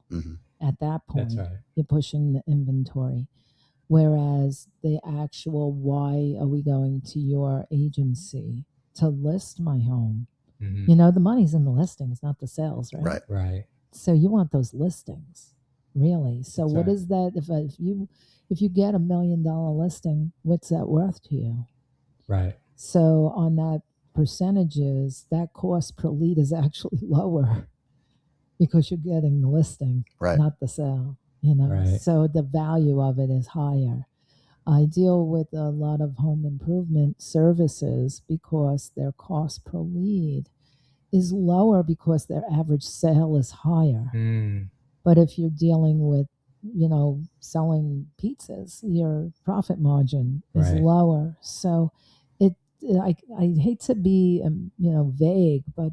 at that point. That's right. You're pushing the inventory. Whereas the actual, why are we going to your agency to list my home? The money's in the listings, not the sales, right? Right. So you want those listings, really. So That's what right. is that? If you get $1 million listing, what's that worth to you? Right. So on that percentages, that cost per lead is actually lower because you're getting the listing, Right. not the sale, you know. Right. So the value of it is higher. I deal with a lot of home improvement services because their cost per lead is lower because their average sale is higher. But if you're dealing with, you know, selling pizzas, your profit margin is Right. lower. So I hate to be, you know, vague, but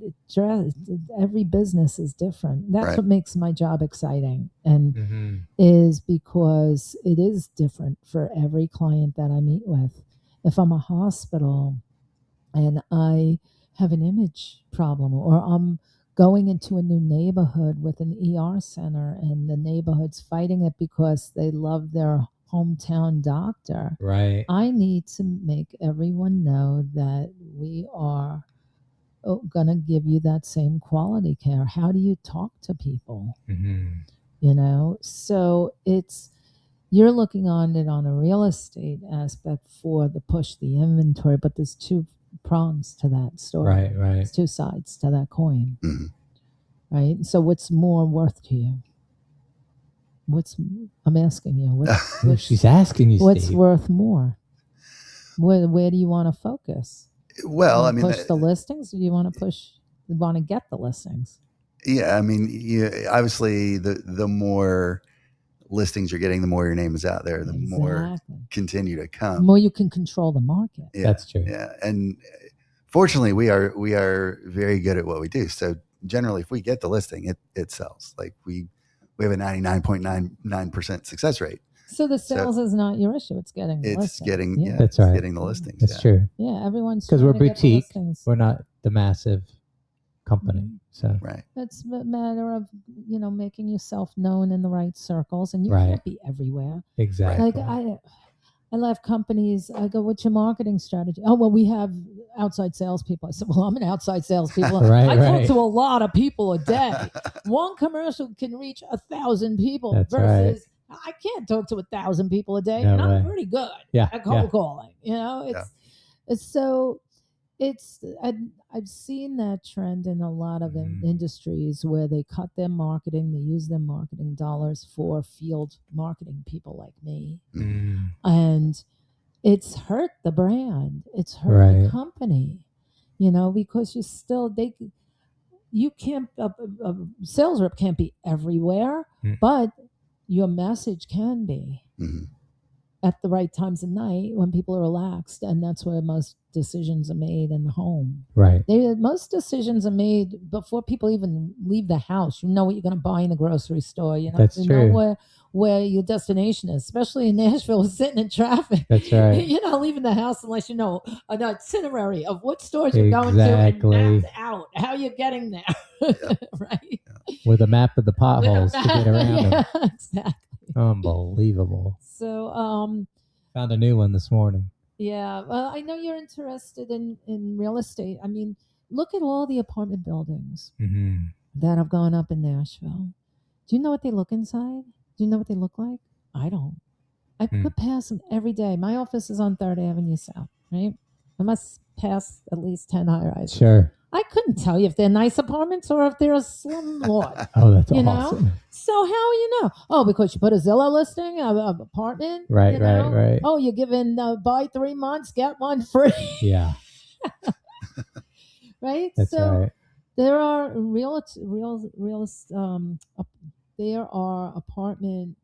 every business is different. That's Right. what makes my job exciting, and Mm-hmm. is because it is different for every client that I meet with. If I'm a hospital and I have an image problem, or I'm going into a new neighborhood with an ER center and the neighborhood's fighting it because they love their hometown doctor, Right. I need to make everyone know that we are going to give you that same quality care. How do you talk to people? Mm-hmm. You know, so you're looking on it on a real estate aspect for the push the inventory, but there's two prongs to that story. Right. Right. There's two sides to that coin. Mhm. Right. So what's more worth to you? I'm asking you, what's She's asking you, what's Steve. worth more? Where do you want to focus? Well, I mean, push the listings, or do you want to get the listings? yeah, I mean, obviously the more listings you're getting, the more your name is out there, the more continue to come. The more you can control the market. Yeah, that's true. Yeah, and fortunately, we are very good at what we do. So generally, if we get the listing, it sells. Like we have a 99.99% success rate. So the sales is not your issue. It's getting the listings. That's right. Getting the listings. That's true. Yeah, everyone's because we're boutique. We're not the massive company. Mm-hmm. So right. It's a matter of, you know, making yourself known in the right circles, and you Right. can't be everywhere. Exactly. Like I left companies. I go, "What's your marketing strategy?" Oh, well, we have outside salespeople. I said, "Well, I'm an outside salespeople. I talk to a lot of people a day. One commercial can reach 1,000 people That's versus I can't talk to 1,000 people a day, No and way. I'm pretty good at cold calling. You know, it's so." I've seen that trend in a lot of industries where they cut their marketing, they use their marketing dollars for field marketing people like me. And it's hurt the brand. It's hurt the company, you know, because you can't, a sales rep can't be everywhere, but your message can be. Mm-hmm. At the right times of night when people are relaxed, and that's where most decisions are made in the home. Right. Most decisions are made before people even leave the house. You know what you're going to buy in the grocery store. You know, That's true. Know where your destination is, especially in Nashville, sitting in traffic. That's right. You're not leaving the house unless you know an itinerary of what stores you're going to and mapped out how you're getting there. Right. With a map of the potholes to get around them. Exactly. Unbelievable. So, found a new one this morning. Yeah, well, I know you're interested in real estate. I mean, look at all the apartment buildings that have gone up in Nashville. Do you know what they look inside? Do you know what they look like? I don't. I could pass them every day. My office is on 3rd Avenue South, right? I must pass at least 10 high-rises. Sure. I couldn't tell you if they're nice apartments or if they're a slumlord. Oh, that's you awesome. Know? So how you know? Oh, because you put a Zillow listing of apartment. Right, you know? right. Oh, you're giving buy 3 months, get one free. Yeah. Right. That's so right. there are there are apartment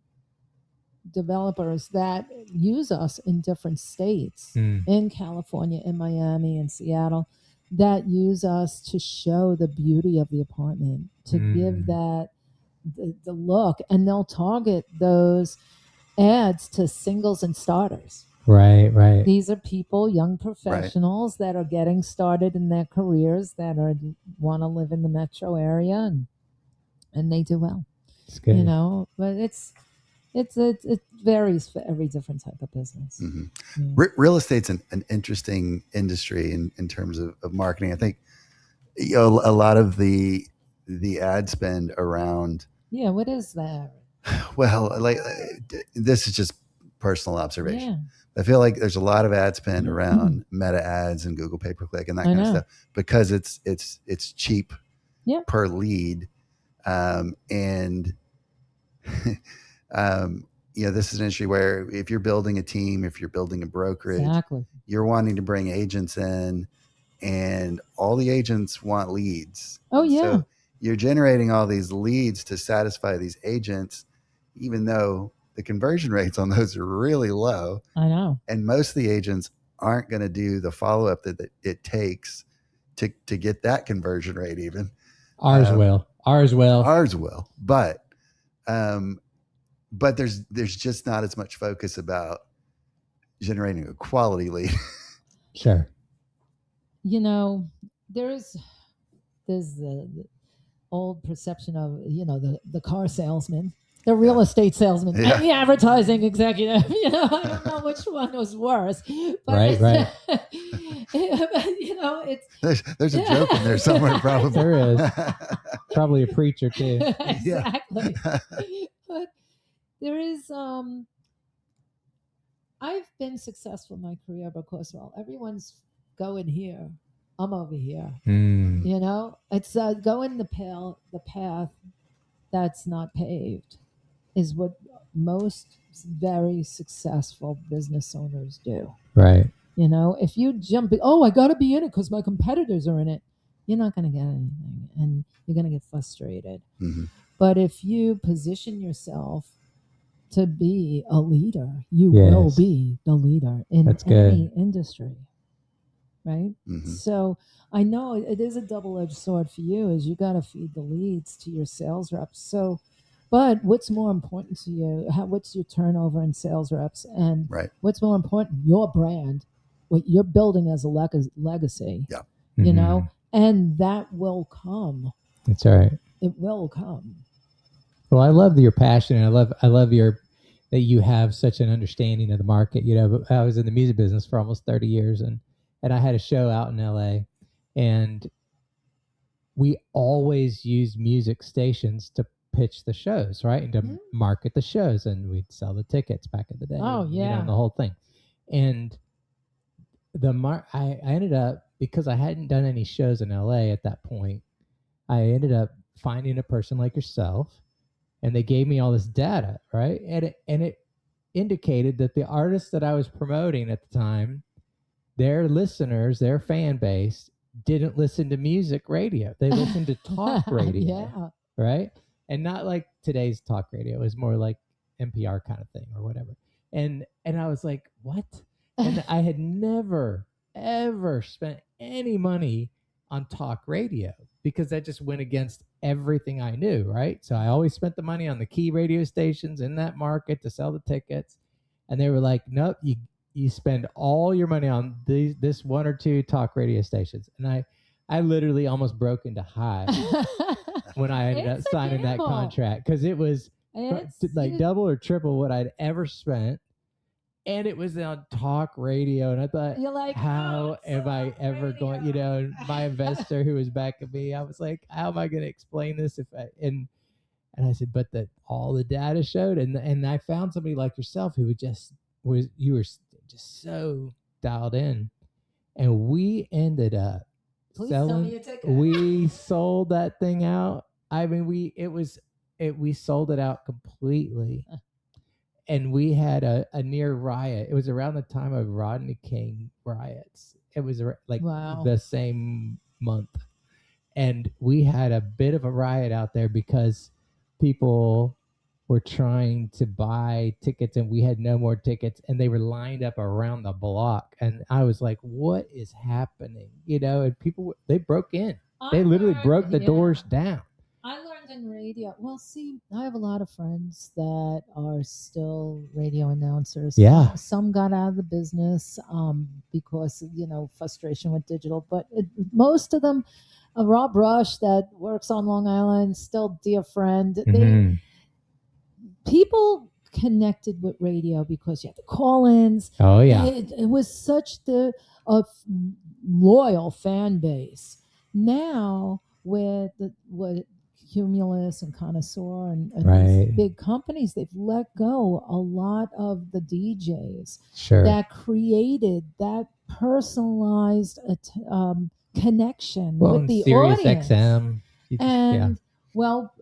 developers that use us in different states, in California, in Miami, in Seattle, that use us to show the beauty of the apartment, to give that the look, and they'll target those ads to singles and starters. Right, right. These are people, young professionals that are getting started in their careers, that want to live in the metro area, and they do well. It's good. You know, but it varies for every different type of business. Mm-hmm. Yeah. Real estate's an interesting industry in terms of marketing. I think, you know, a lot of the ad spend around. Yeah, what is that? Well, like this is just personal observation. Yeah. I feel like there's a lot of ad spend around meta ads and Google pay-per-click and that kind of stuff because it's cheap per lead. And this is an industry where if you're building a team, if you're building a brokerage, exactly, you're wanting to bring agents in, and all the agents want leads. Oh, yeah. So you're generating all these leads to satisfy these agents, even though the conversion rates on those are really low. I know. And most of the agents aren't going to do the follow-up that it takes to get that conversion rate even. Ours will. But there's just not as much focus about generating a quality lead. Sure. There's the old perception of the car salesman, the real estate salesman, and the advertising executive. I don't know which one was worse. But right. It's there's a joke in there somewhere, probably. There is. Probably a preacher too. Exactly. But there is. I've been successful in my career because everyone's going here. I'm over here. It's going the path that's not paved is what most very successful business owners do. Right. If you jump, I got to be in it because my competitors are in it, you're not going to get anything, and you're going to get frustrated. Mm-hmm. But if you position yourself to be a leader, you will be the leader in any industry. Right? Mm-hmm. So I know it is a double-edged sword for you, is you got to feed the leads to your sales reps. So, but what's more important to you? What's your turnover in sales reps? And what's more important? Your brand, what you're building as a legacy. Yeah. And that will come. That's right. It will come. Well, I love your passion, and I love that you have such an understanding of the market. I was in the music business for almost 30 years, and I had a show out in LA, and we always used music stations to pitch the shows, right? And to market the shows, and we'd sell the tickets back in the day. Oh, yeah. And the whole thing. And I ended up, because I hadn't done any shows in LA at that point, I ended up finding a person like yourself, and they gave me all this data, right? And it indicated that the artists that I was promoting at the time, their listeners, their fan base, didn't listen to music radio. They listened to talk radio, right? And not like today's talk radio. It was more like NPR kind of thing or whatever. And I was like, what? And I had never, ever spent any money on talk radio because that just went against everything I knew, right? So I always spent the money on the key radio stations in that market to sell the tickets. And they were like, nope, you spend all your money on this one or two talk radio stations. And I literally almost broke into hives when I ended up signing that contract, because it was like double or triple what I'd ever spent. And it was on talk radio. And I thought, you're like, how am I ever going, my investor who was backing me, I was like, how am I going to explain this and I said, but all the data showed, and I found somebody like yourself who you were just so dialed in, and we ended up we sold that thing out. I mean, we sold it out completely, and we had a near riot. It was around the time of Rodney King riots. It was like the same month, and we had a bit of a riot out there because people were trying to buy tickets, and we had no more tickets, and they were lined up around the block. And I was like, what is happening? And people, they broke in. They literally broke the doors down. I learned in radio. Well, see, I have a lot of friends that are still radio announcers. Yeah. Some got out of the business because, frustration with digital. But most of them, Rob Rush that works on Long Island, still dear friend. People connected with radio because you had the call-ins. Oh, yeah. It was such a loyal fan base. Now, with what Cumulus and Connoisseur and these big companies, they've let go a lot of the DJs that created that personalized connection with the Sirius audience. XM. And well,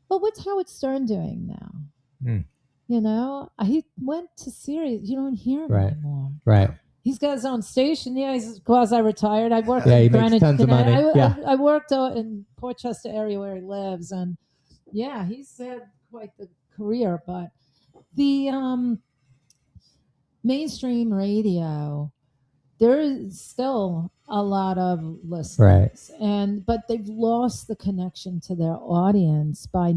But what's Howard Stern doing now? You know, he went to Sirius. You don't hear him anymore. Right. He's got his own station. Yeah, he's quasi-retired. I worked he in makes Greenwich, tons of money. I worked in Portchester area where he lives, and yeah, he's had quite the career. But the mainstream radio, there is still a lot of listeners, but they've lost the connection to their audience by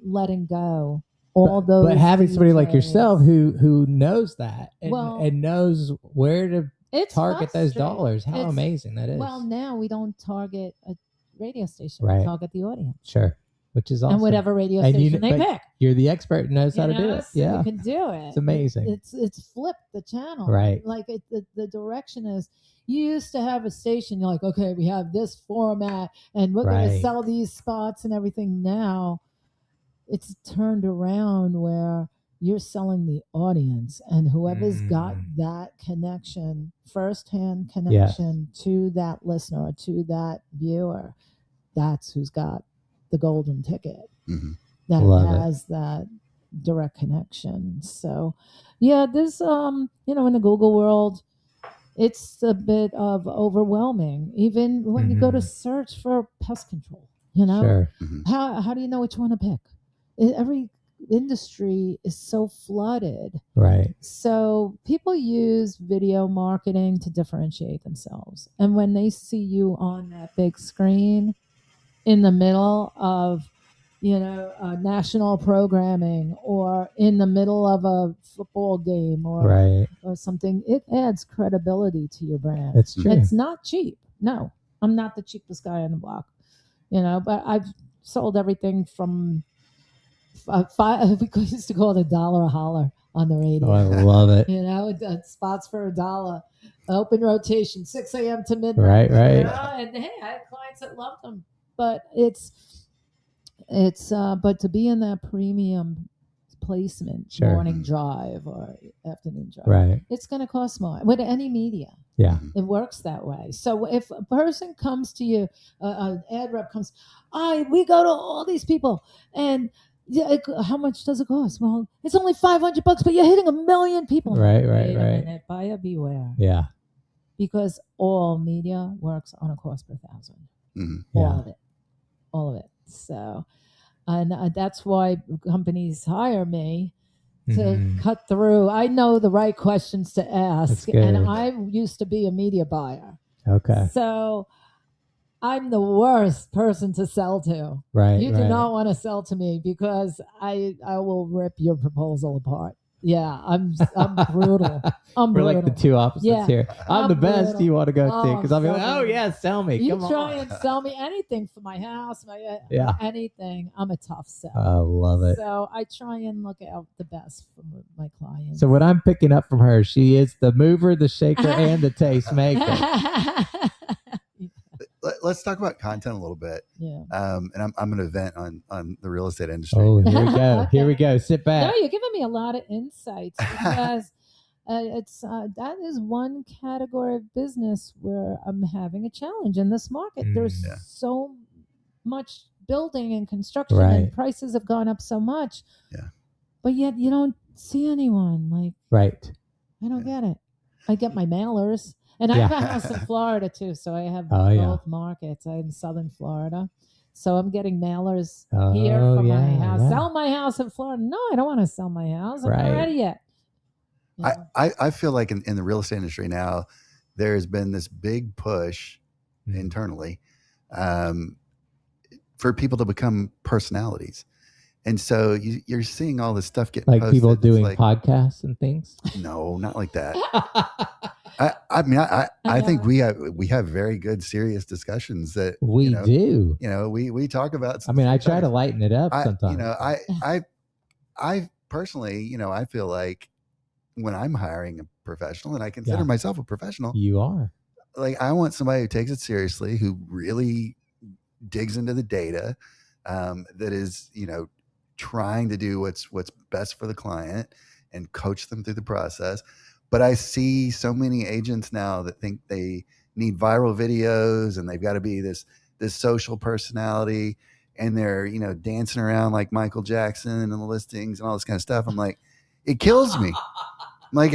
letting go all those. But having somebody like DJs. yourself who knows that and knows where to target those frustrating. dollars, how amazing that is. Well, now we don't target a radio station; Right. we target the audience. Sure. Which is awesome. And whatever radio station they pick. You're the expert who knows how to do it. So Yeah. you can do it. It's amazing. It's flipped the channel. Right. Like the direction is, you used to have a station, you're like, okay, we have this format and we're going to sell these spots and everything. Now it's turned around where you're selling the audience, and whoever's got that connection, firsthand connection to that listener or to that viewer, that's who's got the golden ticket that has that direct connection. So yeah, there's in the Google world, it's a bit of overwhelming, even when you go to search for pest control. How do you know which one to pick? Every industry is so flooded, right? So people use video marketing to differentiate themselves, and when they see you on that big screen in the middle of national programming, or in the middle of a football game, or something, it adds credibility to your brand. That's true. It's not cheap. No, I'm not the cheapest guy on the block, but I've sold everything from we used to call it $1 a holler on the radio. Oh, I love it. Spots for $1, open rotation, 6 a.m. to midnight. Right. And hey, I had clients that loved them, but it's but to be in that premium placement, morning drive or afternoon drive, it's going to cost more with any media. Yeah, it works that way. So if a person comes to you, an ad rep comes, we go to all these people, and how much does it cost? Well, it's only $500, but you're hitting 1 million people. Right. Buyer beware. Yeah, because all media works on a cost per thousand. All of it. So, and that's why companies hire me to cut through. I know the right questions to ask, and I used to be a media buyer. Okay. So I'm the worst person to sell to. Right. You do not want to sell to me, because I will rip your proposal apart. Yeah, I'm brutal. We're like the two opposites here. I'm the best brutal. you want to go to, because I'll be like, oh yeah, sell me. You Come try on. and sell me anything for my house, anything. I'm a tough seller. I love it. So I try and look out the best for my clients. So what I'm picking up from her, she is the mover, the shaker, and the taste maker. Let's talk about content a little bit. Yeah. And I'm going to vent on the real estate industry. Oh, here we go. Okay. Here we go. Sit back. No, you're giving me a lot of insights, because it's that is one category of business where I'm having a challenge in this market. There's so much building and construction, and prices have gone up so much. Yeah. But yet you don't see anyone. Like, I don't get it. I get my mailers. And I have a house in Florida too, so I have both markets. I'm in Southern Florida, so I'm getting mailers here for my house. Sell my house in Florida? No, I don't want to sell my house. I'm not ready yet. I feel like in the real estate industry now, there has been this big push internally for people to become personalities. And so you're seeing all this stuff getting like posted. People doing podcasts and things. No, not like that. I mean, I think we have very good, serious discussions that we do. We talk about. I mean, I try to lighten it up sometimes. I personally, I feel like when I'm hiring a professional, and I consider myself a professional, you are. Like, I want somebody who takes it seriously, who really digs into the data, that is, trying to do what's best for the client and coach them through the process. But I see so many agents now that think they need viral videos and they've got to be this social personality. and they're, you know, dancing around like Michael Jackson and the listings and all this kind of stuff. I'm like, it kills me. I'm like,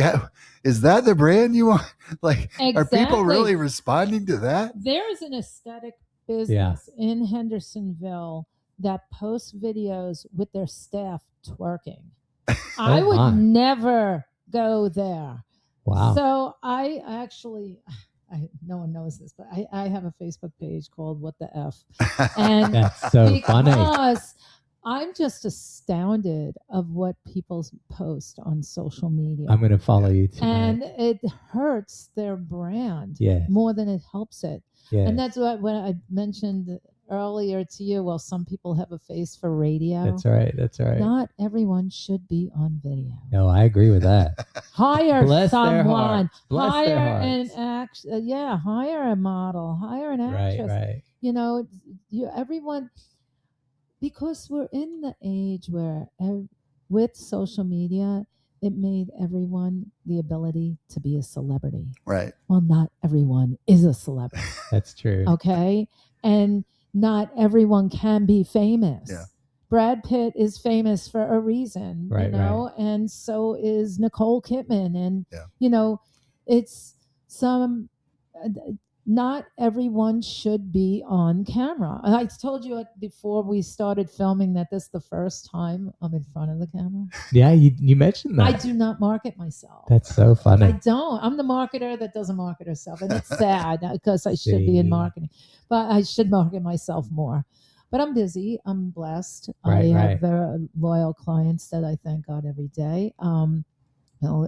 is that the brand you want? Like, are people really responding to that? There is an aesthetic business in Hendersonville that posts videos with their staff twerking. I would never go there. Wow. So I actually, no one knows this, but I have a Facebook page called What the F. And that's so funny. Because I'm just astounded of what people post on social media. I'm going to follow you tonight. And it hurts their brand more than it helps it. Yes. And that's what when I mentioned earlier to you, well, some people have a face for radio. That's right. That's right. Not everyone should be on video. No, I agree with that. Hire Bless someone. Bless hire an hire a model. Hire an actress. Right. You know, everyone, because we're in the age where with social media, it made everyone the ability to be a celebrity. Right. Well, not everyone is a celebrity. That's true. Okay. And not everyone can be famous. Yeah. Brad Pitt is famous for a reason, right, you know, and so is Nicole Kidman. And, you know, it's not everyone should be on camera. I told you before we started filming that this is the first time I'm in front of the camera. Yeah, you mentioned that. I do not market myself. That's so funny. I don't. I'm the marketer that doesn't market herself. And it's sad because I should be in marketing. But I should market myself more. But I'm busy. I'm blessed. I have very loyal clients that I thank God every day.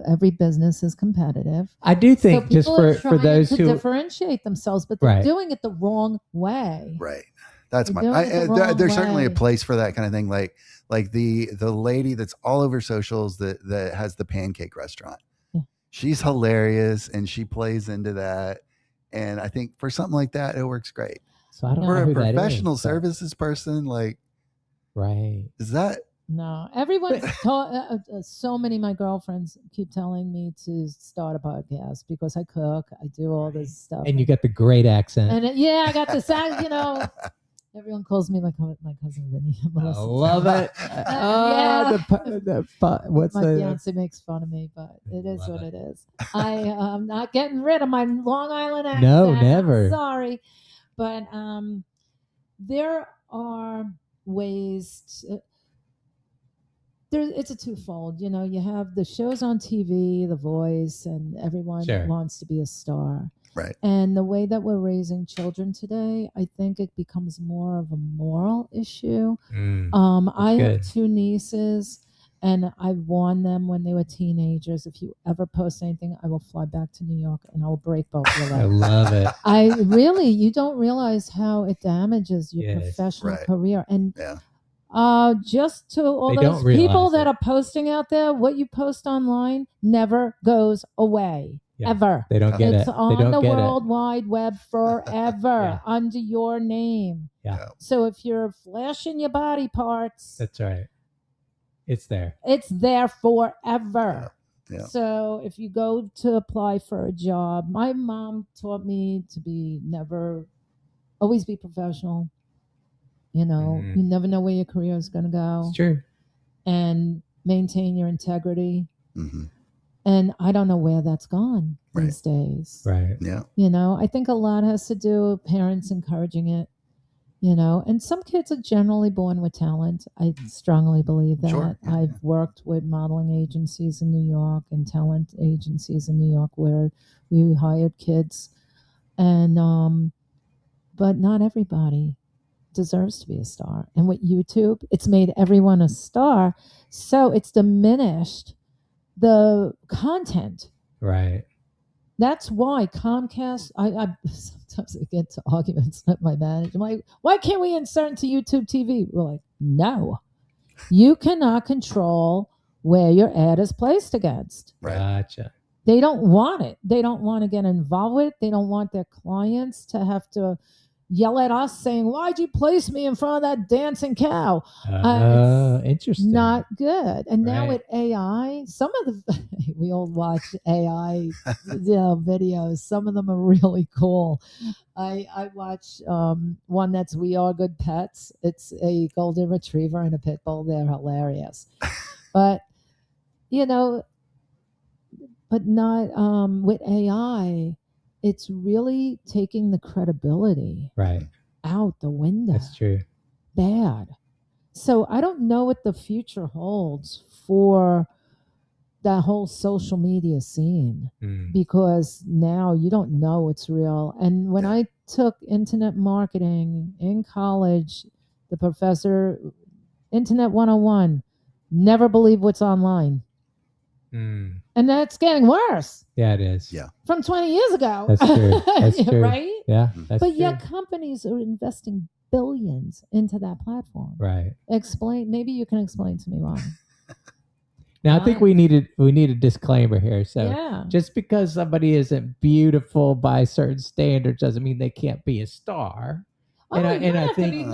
Every business is competitive. I do think so just for those who differentiate themselves, but they're doing it the wrong way. Right. That's there's certainly a place for that kind of thing. Like the lady that's all over socials that has the pancake restaurant. Yeah. She's hilarious and she plays into that. And I think for something like that, it works great. So I don't know for who a professional that is, services person, like, is that? No, everyone. So many of my girlfriends keep telling me to start a podcast because I cook, I do all this stuff, and you got the great accent. And I got this. You know, everyone calls me my cousin Vinny. I love it. What's my fiance makes fun of me, but it is what it is. I'm not getting rid of my Long Island accent. No, never. I'm sorry, but there are ways to. It's a twofold, you know. You have the shows on TV, The Voice, and everyone wants to be a star. Right. And the way that we're raising children today, I think it becomes more of a moral issue. I have two nieces, and I warned them when they were teenagers, if you ever post anything, I will fly back to New York and I will break both your legs. I love it. You don't realize how it damages your professional career. And just to all those people that are posting out there, what you post online never goes away. Ever. They don't get it. It's on the World Wide Web forever under your name. Yeah. So if you're flashing your body parts, that's right. It's there. It's there forever. Yeah. So if you go to apply for a job, my mom taught me to always be professional. You know, you never know where your career is going to go. It's true. And maintain your integrity. Mm-hmm. And I don't know where that's gone these days. Right. Yeah. You know, I think a lot has to do with parents encouraging it, you know, and some kids are generally born with talent. I strongly believe that. Sure. Yeah. I've worked with modeling agencies in New York and talent agencies in New York where we hired kids. And, but not everybody deserves to be a star. And with YouTube, it's made everyone a star. So it's diminished the content. Right. That's why Comcast, I sometimes I get to arguments with my manager. I'm like, why can't we insert into YouTube TV? We're like, no. You cannot control where your ad is placed against. Right. Gotcha. They don't want it. They don't want to get involved with it. They don't want their clients to have to yell at us saying, "Why'd you place me in front of that dancing cow?" Interesting. Not good. And now Right. with AI, some of the we all watch AI videos. Some of them are really cool. I watch one that's We Are Good Pets. It's a golden retriever and a pit bull. They're hilarious. But but not with AI. It's really taking the credibility out the window. That's true. Bad. So I don't know what the future holds for that whole social media scene, because now you don't know it's real. And when I took internet marketing in college, the professor, Internet 101, never believe what's online. And that's getting worse. Yeah, it is. Yeah. From 20 years ago. That's true. That's true. Right? Yeah. That's but true. yet companies are investing billions into that platform. Right. Maybe you can explain to me why. Now I think we need a disclaimer here. So just because somebody isn't beautiful by certain standards doesn't mean they can't be a star. I think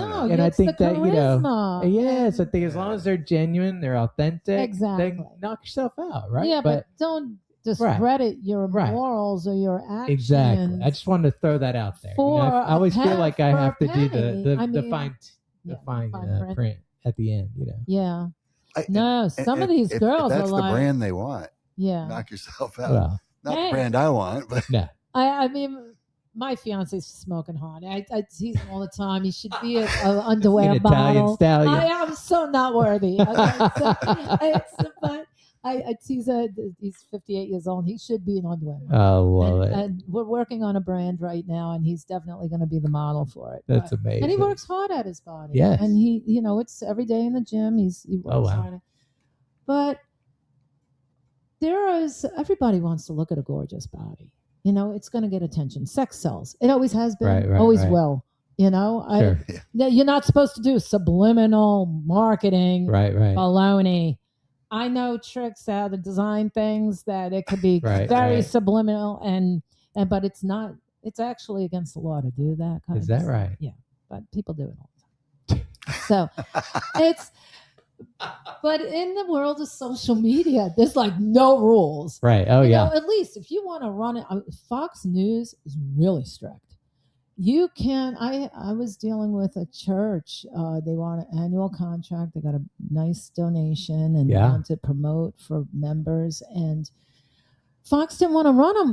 that yes, I think as long as they're genuine, they're authentic, then knock yourself out, right? Yeah, but don't discredit your morals or your actions. Exactly. I just wanted to throw that out there. I always feel like I have to do the fine print at the end. Yeah. Some of these girls that's are the brand they want. Yeah. Knock yourself out. Well, not the brand I want, but no. I mean, my fiance's smoking hot. I tease him all the time. He should be an underwear an model. Italian stallion. I am so not worthy. But I tease her. He's 58 years old. He should be an underwear model. Oh, love it. And we're working on a brand right now, and he's definitely going to be the model for it. That's amazing. And he works hard at his body. Yes. And he, it's every day in the gym. He works hard. But everybody wants to look at a gorgeous body. It's going to get attention. Sex sells. It always has been, always will. Sure. You're not supposed to do subliminal marketing. Right. Baloney. I know tricks how to design things that it could be very subliminal, but it's not. It's actually against the law to do that. Is that right? Yeah, but people do it all the time. So but in the world of social media, there's like no rules. Right. Oh, yeah. At least if you want to run it, Fox News is really strict. You can. I was dealing with a church. They want an annual contract. They got a nice donation and want to promote for members. And Fox didn't want to run them.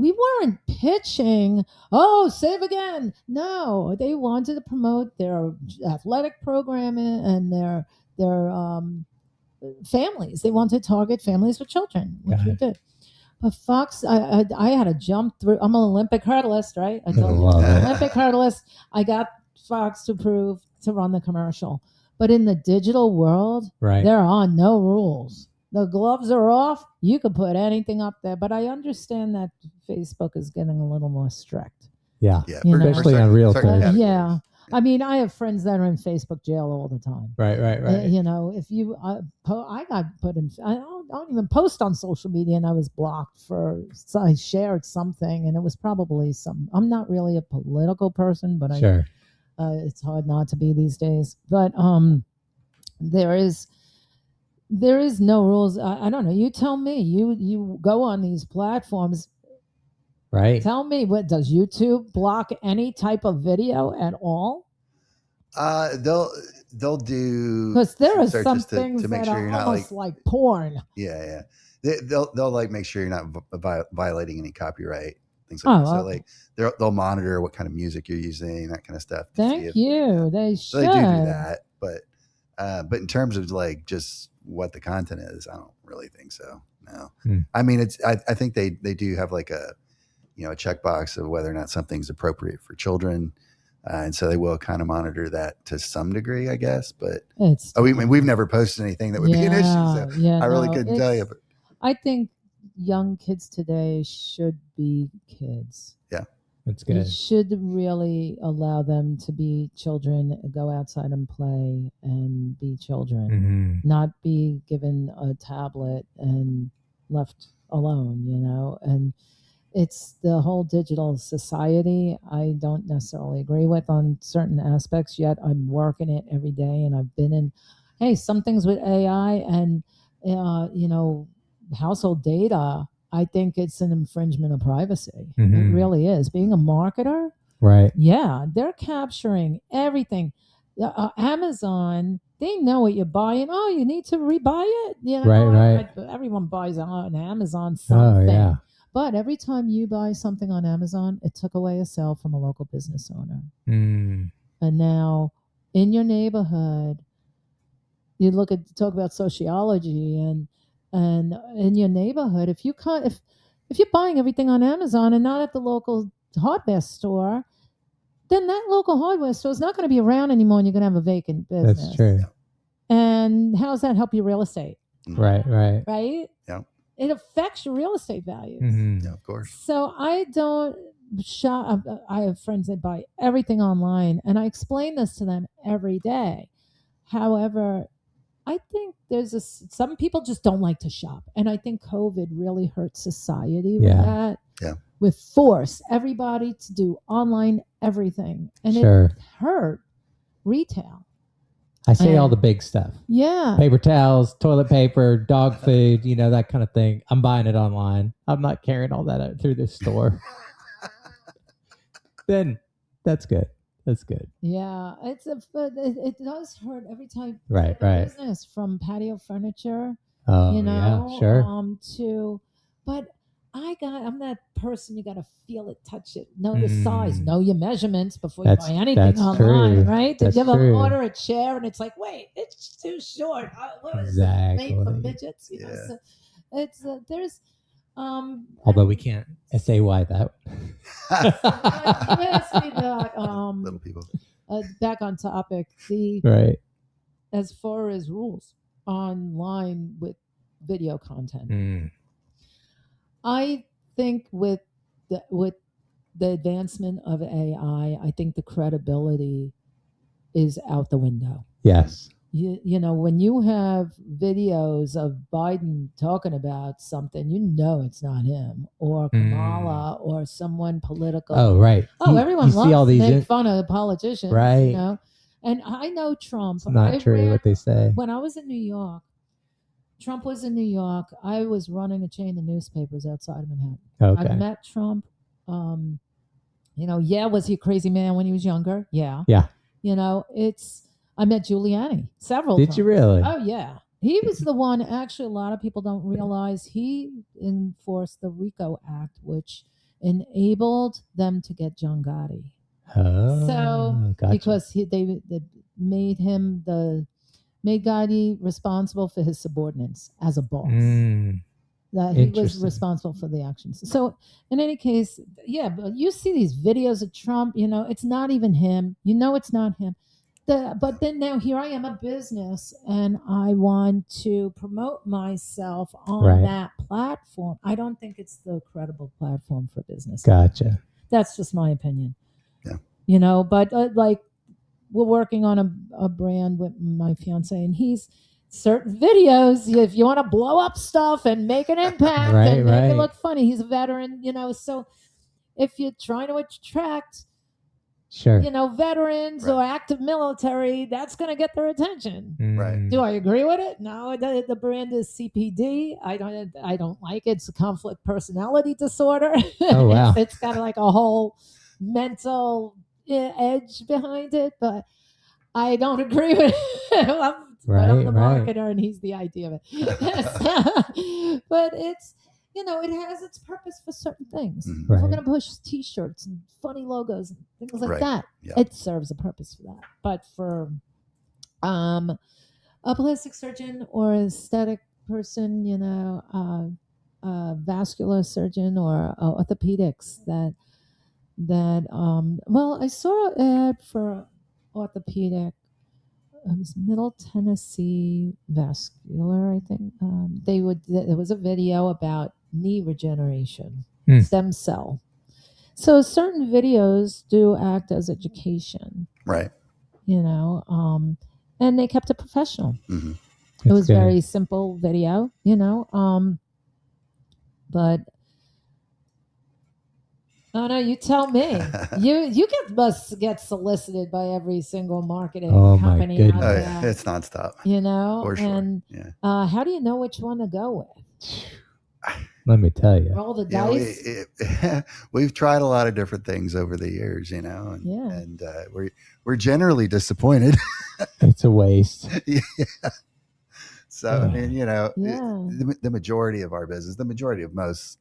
We weren't pitching. Oh, save again. No, they wanted to promote their athletic programming and their families. They wanted to target families with children, which we did. But Fox, I had to jump through. I'm an Olympic hurdlist, right? I told you, Olympic hurdlist. I got Fox to approve to run the commercial. But in the digital world, there are no rules. The gloves are off. You could put anything up there. But I understand that Facebook is getting a little more strict. Yeah, especially on realtors. Yeah. I mean, I have friends that are in Facebook jail all the time. Right. If you, I got put in. I don't even post on social media, and I was blocked so I shared something, and it was probably some. I'm not really a political person, but it's hard not to be these days. But there is no rules. I don't know. You tell me. You go on these platforms. Right. Tell me, what does YouTube block any type of video at all? They'll do, because there are some to things make that sure are you're not almost like porn. Yeah. They'll like make sure you're not violating any copyright things like that. So like they'll monitor what kind of music you're using, that kind of stuff. Thank you. They should. So they do that, but in terms of like just what the content is, I don't really think so. No. I mean, I think they do have like a checkbox of whether or not something's appropriate for children. And so they will kind of monitor that to some degree, I guess. But we've never posted anything that would be an issue. So I really couldn't tell you. But I think young kids today should be kids. Yeah, that's good. You should really allow them to be children, go outside and play and be children, not be given a tablet and left alone, And it's the whole digital society I don't necessarily agree with on certain aspects, yet I'm working it every day. And I've been in, hey, some things with AI and, household data. I think it's an infringement of privacy. It really is. Being a marketer, right? Yeah, they're capturing everything. Amazon, they know what you're buying. Oh, you need to rebuy it. Right. Everyone buys on Amazon something. Oh, yeah. But every time you buy something on Amazon, it took away a sale from a local business owner. Mm. And now in your neighborhood, you talk about sociology and in your neighborhood, if you're buying everything on Amazon and not at the local hardware store, then that local hardware store is not going to be around anymore and you're going to have a vacant business. That's true. And how does that help your real estate? Right. Right? Yeah. It affects your real estate values. Yeah, of course. So I don't shop. I have friends that buy everything online, and I explain this to them every day. However, I think some people just don't like to shop. And I think COVID really hurt society with that. Yeah. With force everybody to do online everything. And Sure. it hurt retail. I say all the big stuff. Yeah. Paper towels, toilet paper, dog food, that kind of thing. I'm buying it online. I'm not carrying all that out through the store. Then that's good. That's good. Yeah, it does hurt every time. Right. Business from patio furniture. Oh, yeah, sure. But I'm that person. You got to feel it, touch it, know the size, know your measurements before you buy anything online, true. right? Did you ever order a chair and it's like, wait, it's too short? What is it made for midgets? So it's there's. Although we can't say why that. You asked me about little people. Back on topic. Right. As far as rules online with video content, I think with the advancement of AI, I think the credibility is out the window. Yes. When you have videos of Biden talking about something, it's not him or Kamala or someone political. Oh, right. Everyone loves to make fun of politicians, right? And I know Trump. It's not true what they say. When I was in New York, Trump was in New York. I was running a chain of newspapers outside of Manhattan. Okay. I met Trump. Was he a crazy man when he was younger? Yeah. Yeah. I met Giuliani several times. Did you really? Oh, yeah. He was the one, actually, a lot of people don't realize he enforced the RICO Act, which enabled them to get John Gotti. Oh, so, gotcha. Because they made Gotti responsible for his subordinates as a boss. That he was responsible for the actions. So, in any case, but you see these videos of Trump, it's not even him. It's not him. But then now here I am, a business, and I want to promote myself on that platform. I don't think it's the credible platform for business. Gotcha. That's just my opinion. Yeah. But we're working on a brand with my fiance, and he's certain videos. If you want to blow up stuff and make an impact and make it look funny, he's a veteran. So if you're trying to attract. Sure. Veterans or active military, that's going to get their attention. Right. Do I agree with it? No, the brand is CPD. I don't like it. It's a conflict personality disorder. Oh, wow. It's got like a whole mental edge behind it, but I don't agree with it. I'm the marketer and he's the idea of it. But it's, it has its purpose for certain things. Mm-hmm. If we're going to push T-shirts and funny logos and things like that, it serves a purpose for that. But for a plastic surgeon or aesthetic person, a vascular surgeon or orthopedics I saw an ad for orthopedic. It was Middle Tennessee Vascular, I think. There was a video about knee regeneration, stem cell. So certain videos do act as education, right? And they kept it professional. Mm-hmm. It was very simple video, but Oh no, you tell me. You must get solicited by every single marketing Oh, my company goodness. out Oh, there. yeah, it's nonstop. You know, For sure. and Yeah. how do you know which one to go with? Let me tell you. Roll the Yeah, dice. we've tried a lot of different things over the years, you know, and, Yeah. and we're generally disappointed. It's a waste. Yeah. So I mean, you know, Yeah. the majority of our business, the majority of most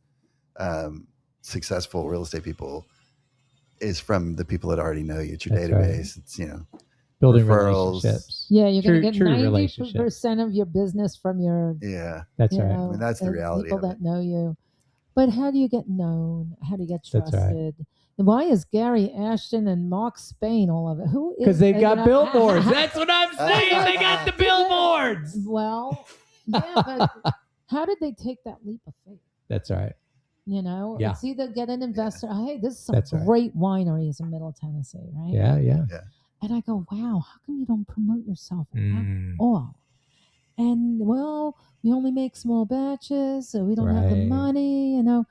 successful real estate people, is from the people that already know you. It's your That's right. database. It's, you know, Building referrals. relationships. Yeah, you're going to get True 90% relationships. of your business from your Yeah, That's you right. know, I mean, that's the reality people of that it. know you. But how do you get known? How do you get That's right. trusted? And why is Gary Ashton and Mark Spain all of it? Who is? Because they've got you know, billboards. That's what I'm saying. They got the billboards. Well, yeah, but how did they take that leap of faith? That's right. You know, Yeah. it's either get an investor. Hey, this is some That's right. great wineries in Middle Tennessee, right? Yeah, yeah. And I go, wow, how come you don't promote yourself at Mm. all? And well, we only make small batches, so we don't have the Right. money. You know,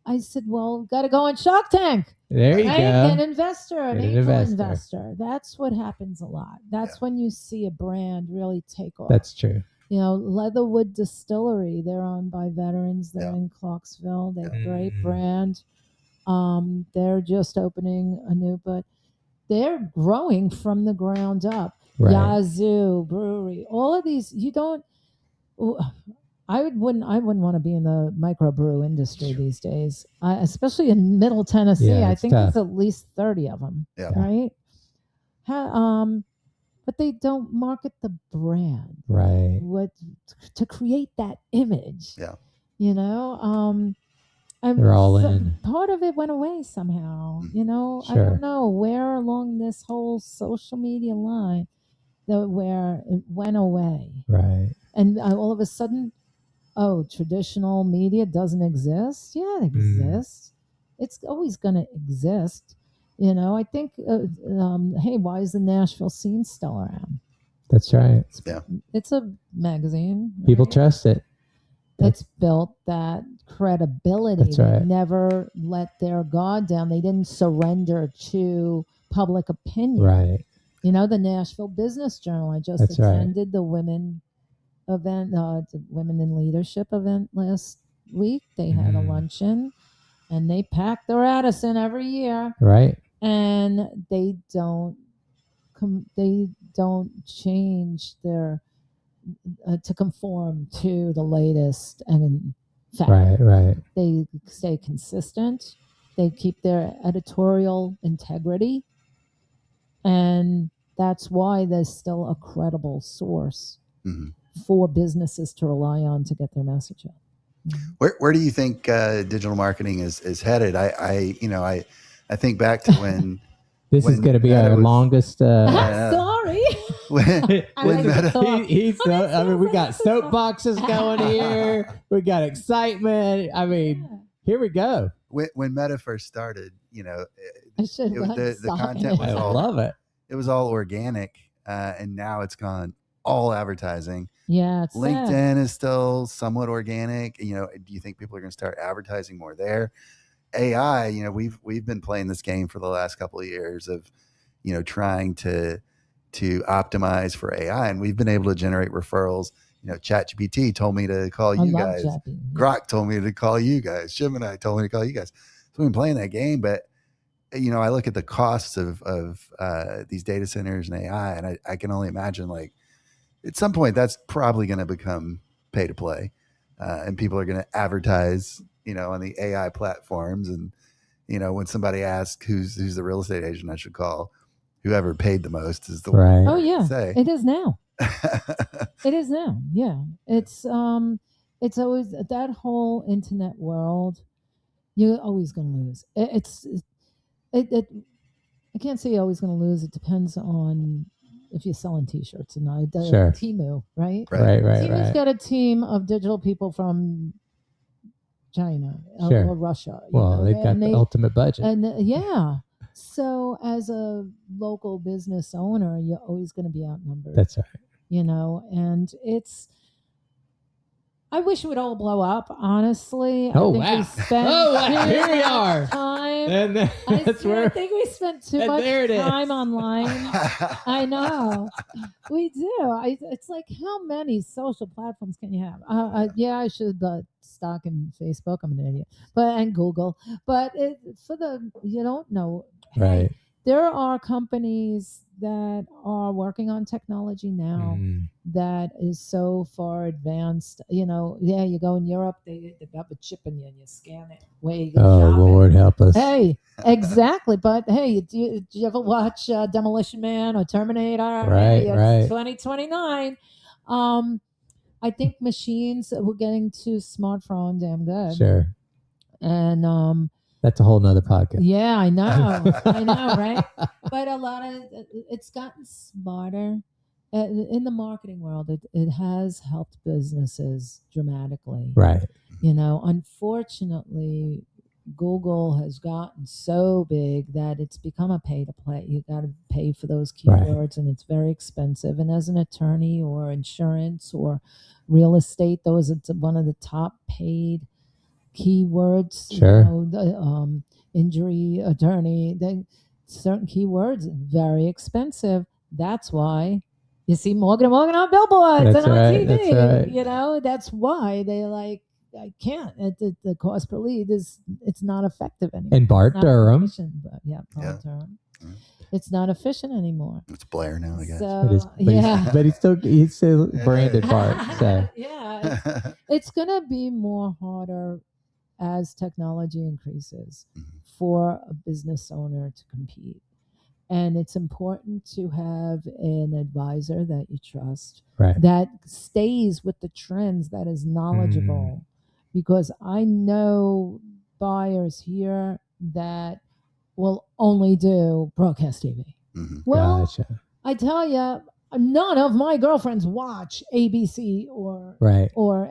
I said, well, got to go on Shark Tank. There you Right? go. Get an investor, an Get an angel investor. investor. That's what happens a lot. That's when you see a brand really take off. That's true. You know, Leatherwood Distillery, they're owned by veterans. They're Yeah. in Clarksville. They're a great Mm. brand. They're just opening a new, but they're growing from the ground up. Right. Yazoo Brewery, all of these, you don't. I wouldn't want to be in the microbrew industry these days, especially in Middle Tennessee. Yeah, I it's think tough. there's at least 30 of them, Yeah. right? But they don't market the brand, Right. what to create that image. Yeah. You know, They're all in. Part of it went away somehow. You know, I Sure. don't know where along this whole social media line where it went away. Right. And all of a sudden, oh, traditional media doesn't exist. Yeah, it exists. It's always going to exist. You know, I think, hey, why is the Nashville scene still around? That's right. It's a magazine. People right? trust it. It's built that credibility. That's right. They never let their guard down. They didn't surrender to public opinion. Right. You know, the Nashville Business Journal. I just That's right. attended the women event, the Women in Leadership event last week. They had a luncheon, and they pack the Radisson every year. Right. And they don't change their to conform to the latest and fact. Right. They stay consistent. They keep their editorial integrity, and that's why there's still a credible source for businesses to rely on to get their message out. Where do you think digital marketing is headed? I think back to when this is going to be our longest. Sorry. I mean, we got soapboxes going here. We got excitement. I mean, here we go. When Meta first started, you know, the content was I love it. It was all organic, and now it's gone all advertising. Yeah, it's LinkedIn is still somewhat organic. You know, do you think people are going to start advertising more there? AI, you know, we've been playing this game for the last couple of years of, you know, trying to optimize for AI, and we've been able to generate referrals. You know, ChatGPT told me to call you guys. Grok told me to call you guys. Gemini told me to call you guys. So we've been playing that game, but you know, I look at the costs of these data centers and AI, and I can only imagine, like, at some point that's probably going to become pay to play, and people are going to advertise, you know, on the AI platforms. And you know, when somebody asks who's the real estate agent I should call, whoever paid the most is the right. one. Oh yeah, say. It is now. It is now. Yeah, it's always that whole internet world. You're always going to lose. I can't say you're always going to lose. It depends on if you're selling T-shirts or not. Sure. Temu, right? Right. Temu's got a team of digital people from China or Russia. Well, they've got the ultimate budget. And yeah. So as a local business owner, you're always going to be outnumbered. That's right. You know, and I wish it would all blow up, honestly. Oh, I think wow. we spent here we are. time And that's I where. think we spent too And much there it is. time online. I know. We do. It's like, how many social platforms can you have? Yeah, I should stock in Facebook. I'm an idiot. And Google. But you don't know. Right. Hey, there are companies that are working on technology now that is so far advanced. You go in Europe, they have a chip in you and you scan it. Lord help us. Hey, exactly. But hey, do you ever watch Demolition Man or Terminator? Right, It's 2029. I think machines were getting too smart for our own damn good. Sure. And that's a whole nother podcast. Yeah, I know. I know, right? But a lot of it's gotten smarter. In the marketing world, it has helped businesses dramatically. Right. Unfortunately, Google has gotten so big that it's become a pay to play. You got to pay for those keywords, and it's very expensive. And as an attorney or insurance or real estate, those are one of the top paid keywords. Sure. Injury attorney, certain keywords very expensive. That's why you see Morgan & Morgan on billboards and on TV. That's right. That's why they I can't. The cost per lead it's not effective anymore. And Bart Durham. Durham. It's not efficient anymore. It's Blair now, I guess. So, but he's still branded Bart. So it's gonna be more harder as technology increases for a business owner to compete. And it's important to have an advisor that you trust, that stays with the trends, that is knowledgeable. Because I know buyers here that will only do broadcast TV. Well, gotcha. I tell you, none of my girlfriends watch ABC or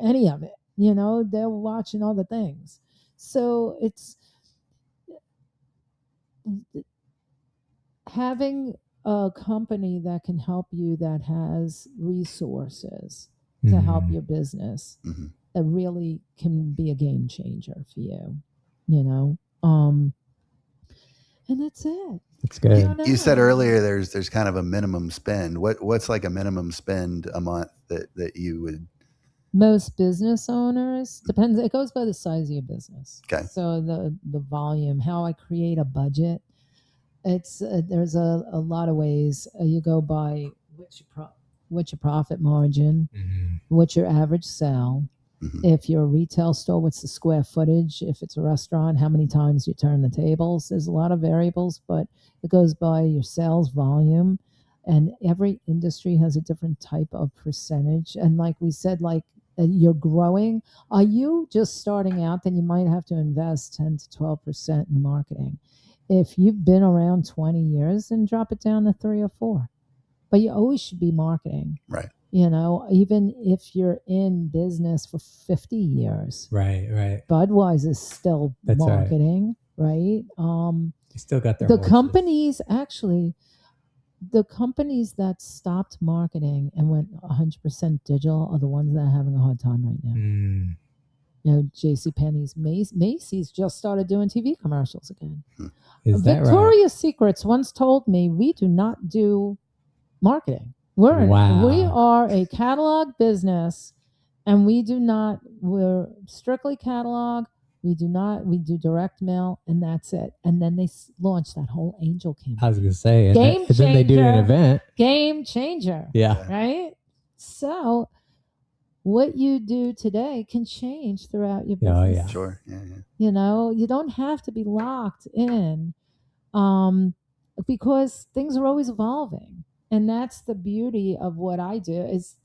any of it. They're watching other things. So it's having a company that can help you, that has resources to help your business, that really can be a game changer for you, and that's it. It's good. You said earlier there's kind of a minimum spend. What's like a minimum spend a month that you would? Most business owners, depends. It goes by the size of your business. Okay. So the volume, how I create a budget. It's there's a lot of ways. You go by what's your profit margin, what's your average sell. If you're a retail store, what's the square footage? If it's a restaurant, how many times you turn the tables? There's a lot of variables, but it goes by your sales volume. And every industry has a different type of percentage. And like we said, you're growing. Are you just starting out? Then you might have to invest 10 to 12% in marketing. If you've been around 20 years, then drop it down to 3 or 4. But you always should be marketing. Right. Even if you're in business for 50 years. Right. Budweiser's still marketing, right? You still got their the horses. companies, actually, the companies that stopped marketing and went 100% digital are the ones that are having a hard time right now. JCPenney's, Macy's just started doing TV commercials again. Is that Victoria's Secrets once told me, we do not do marketing. We are a catalog business, and we're strictly catalog. We do direct mail, and that's it. And then they launched that whole angel campaign. I was going to say, game changer. Then they do an event. Game changer. Yeah. Right? So what you do today can change throughout your business. Oh, yeah. Sure. Yeah. You don't have to be locked in because things are always evolving. And that's the beauty of what I do, is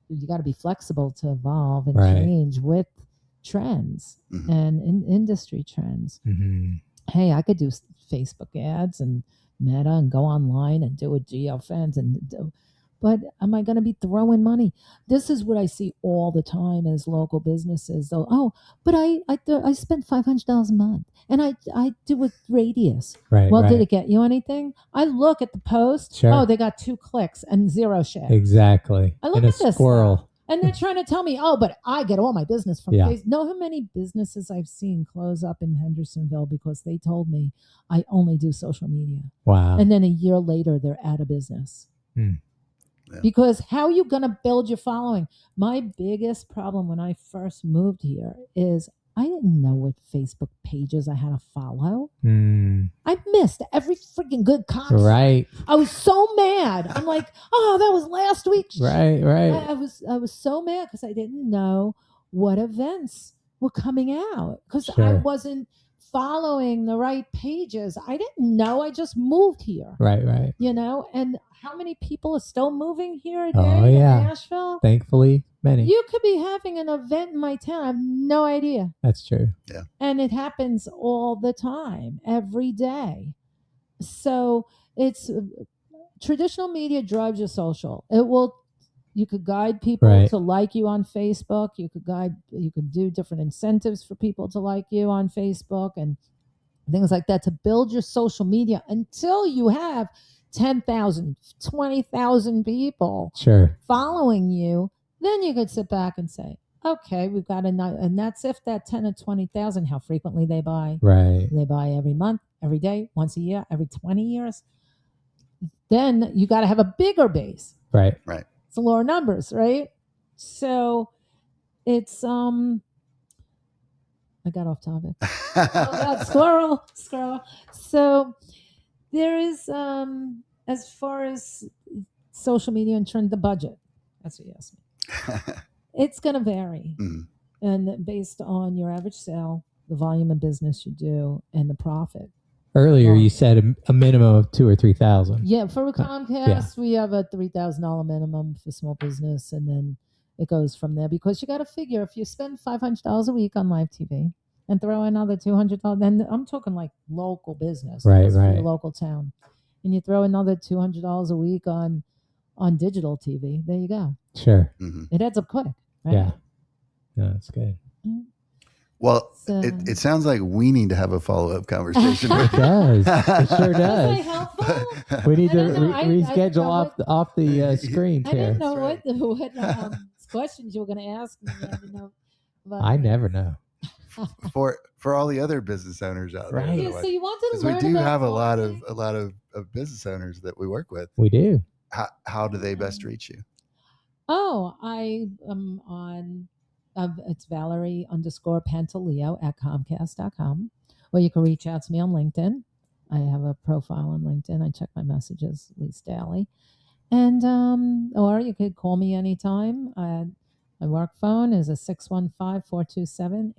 you got to be flexible to evolve and change with trends and industry trends. Hey, I could do Facebook ads and Meta and go online and do a geofence but am I going to be throwing money? This is what I see all the time as local businesses. But I spent $500 a month and I do a radius. Did it get you anything? I look at the post. Sure. Oh, they got 2 clicks and 0 shares. Exactly. I look at this squirrel. And they're trying to tell me, oh, but I get all my business from Yeah. Facebook. Know how many businesses I've seen close up in Hendersonville because they told me I only do social media. Wow. And then a year later, they're out of business. Hmm. Yeah. Because how are you going to build your following? My biggest problem when I first moved here is I didn't know what Facebook pages I had to follow. I missed every freaking good concert. Right. I was so mad. I'm like, oh, that was last week. Right. Right. I was so mad because I didn't know what events were coming out because I Sure. wasn't following the right pages. I didn't know. I just moved here. Right. Right. You know, and how many people are still moving here a day Oh, in yeah. Nashville? Thankfully, many. You could be having an event in my town. I have no idea. That's true. Yeah. And it happens all the time, every day. So it's traditional media drives your social. It will. You could guide people Right. to like you on Facebook. You could do different incentives for people to like you on Facebook and things like that to build your social media until you have 10,000, 20,000 people Sure. following you. Then you could sit back and say, okay, we've got and that's if that 10 or 20,000, how frequently they buy. Right. They buy every month, every day, once a year, every 20 years. Then you got to have a bigger base. Right. It's lower numbers, right? So it's I got off topic. Oh God, squirrel. So there is as far as social media and trend, the budget. That's what you asked me. It's going to vary, and based on your average sale, the volume of business you do, and the profit. Earlier, you said a minimum of 2,000 or 3,000. Yeah, for Comcast, we have a $3,000 minimum for small business, and then it goes from there. Because you got to figure if you spend $500 a week on live TV and throw another $200, then I'm talking like local business, Right. for your local town, and you throw another $200 a week on digital TV. There you go. Sure. It adds up quick. Right? Yeah. No, that's good. Well, So- it sounds like we need to have a follow-up conversation. It does. It sure Was I does. helpful? We need I to don't know. I didn't reschedule know off the screen I here. didn't know That's what questions you were going to ask me. I didn't know. But, I never know. for all the other business owners out there. Right. Yeah, so you wanted to Because we learn do about have a lot marketing? of business owners that we work with. We do. How do they best reach you? Oh, I am on. It's Valerie _Pantaleo at Comcast.com. Or you can reach out to me on LinkedIn. I have a profile on LinkedIn. I check my messages at least daily. And or you could call me anytime. My work phone is a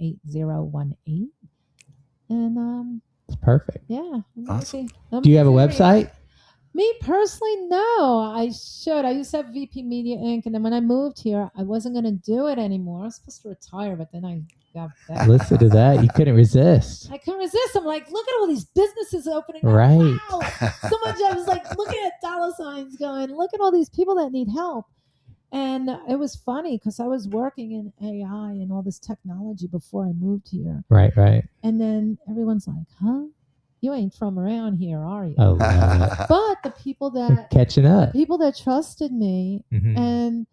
615-427-8018. And It's perfect. yeah. Awesome. I'm Do you have a very- website? Me personally, no. I should. I used to have VP Media Inc. And then when I moved here, I wasn't going to do it anymore. I was supposed to retire, but then I got back. Listen to that. You couldn't resist. I couldn't resist. I'm like, look at all these businesses opening up. Right. Wow. So much. I was like looking at dollar signs going, look at all these people that need help. And it was funny because I was working in AI and all this technology before I moved here. Right. And then everyone's like, huh? You ain't from around here, are you? I love it. But the people that Catching up. people that trusted me Mhm. and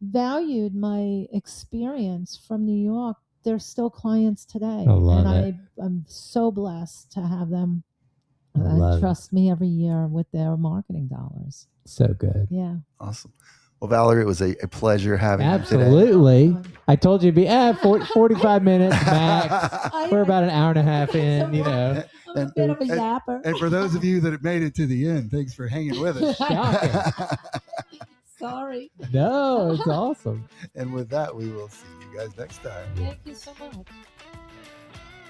valued my experience from New York, they're still clients today. I love and I'm so blessed to have them I love it. trust me every year with their marketing dollars. So good. Yeah. Awesome. Well, Valerie, it was a pleasure having you today. Absolutely. I told you it'd be 45 minutes max. We're about an hour and a half in, you know. I'm a bit of a yapper. And for those of you that have made it to the end, thanks for hanging with us. Shocking. Sorry. No, it's awesome. And with that, we will see you guys next time. Thank you so much.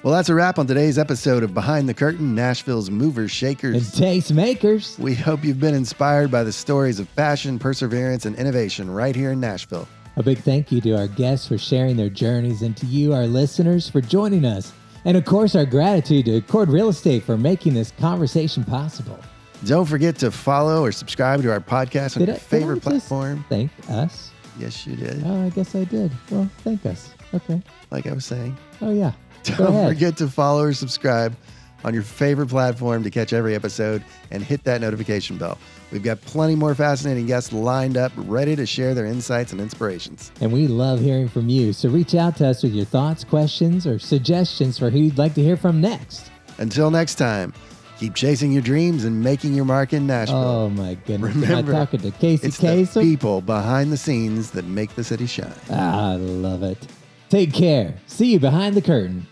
Well, that's a wrap on today's episode of Behind the Curtain, Nashville's Movers And Shakers. taste makers. We hope you've been inspired by the stories of passion, perseverance, and innovation right here in Nashville. A big thank you to our guests for sharing their journeys and to you, our listeners, for joining us. And of course, our gratitude to Accord Real Estate for making this conversation possible. Don't forget to follow or subscribe to our podcast on Did your I- did favorite I just- platform. Thank us. Yes, you did. Oh, I guess I did. Well, thank us. Okay. Like I was saying. Oh, yeah. Go Don't ahead. forget to follow or subscribe on your favorite platform to catch every episode and hit that notification bell. We've got plenty more fascinating guests lined up, ready to share their insights and inspirations. And we love hearing from you, so reach out to us with your thoughts, questions, or suggestions for who you'd like to hear from next. Until next time, keep chasing your dreams and making your mark in Nashville. Oh my goodness. Remember, I'm talking to Casey it's the Kasem. people behind the scenes that make the city shine. I love it. Take care. See you behind the curtain.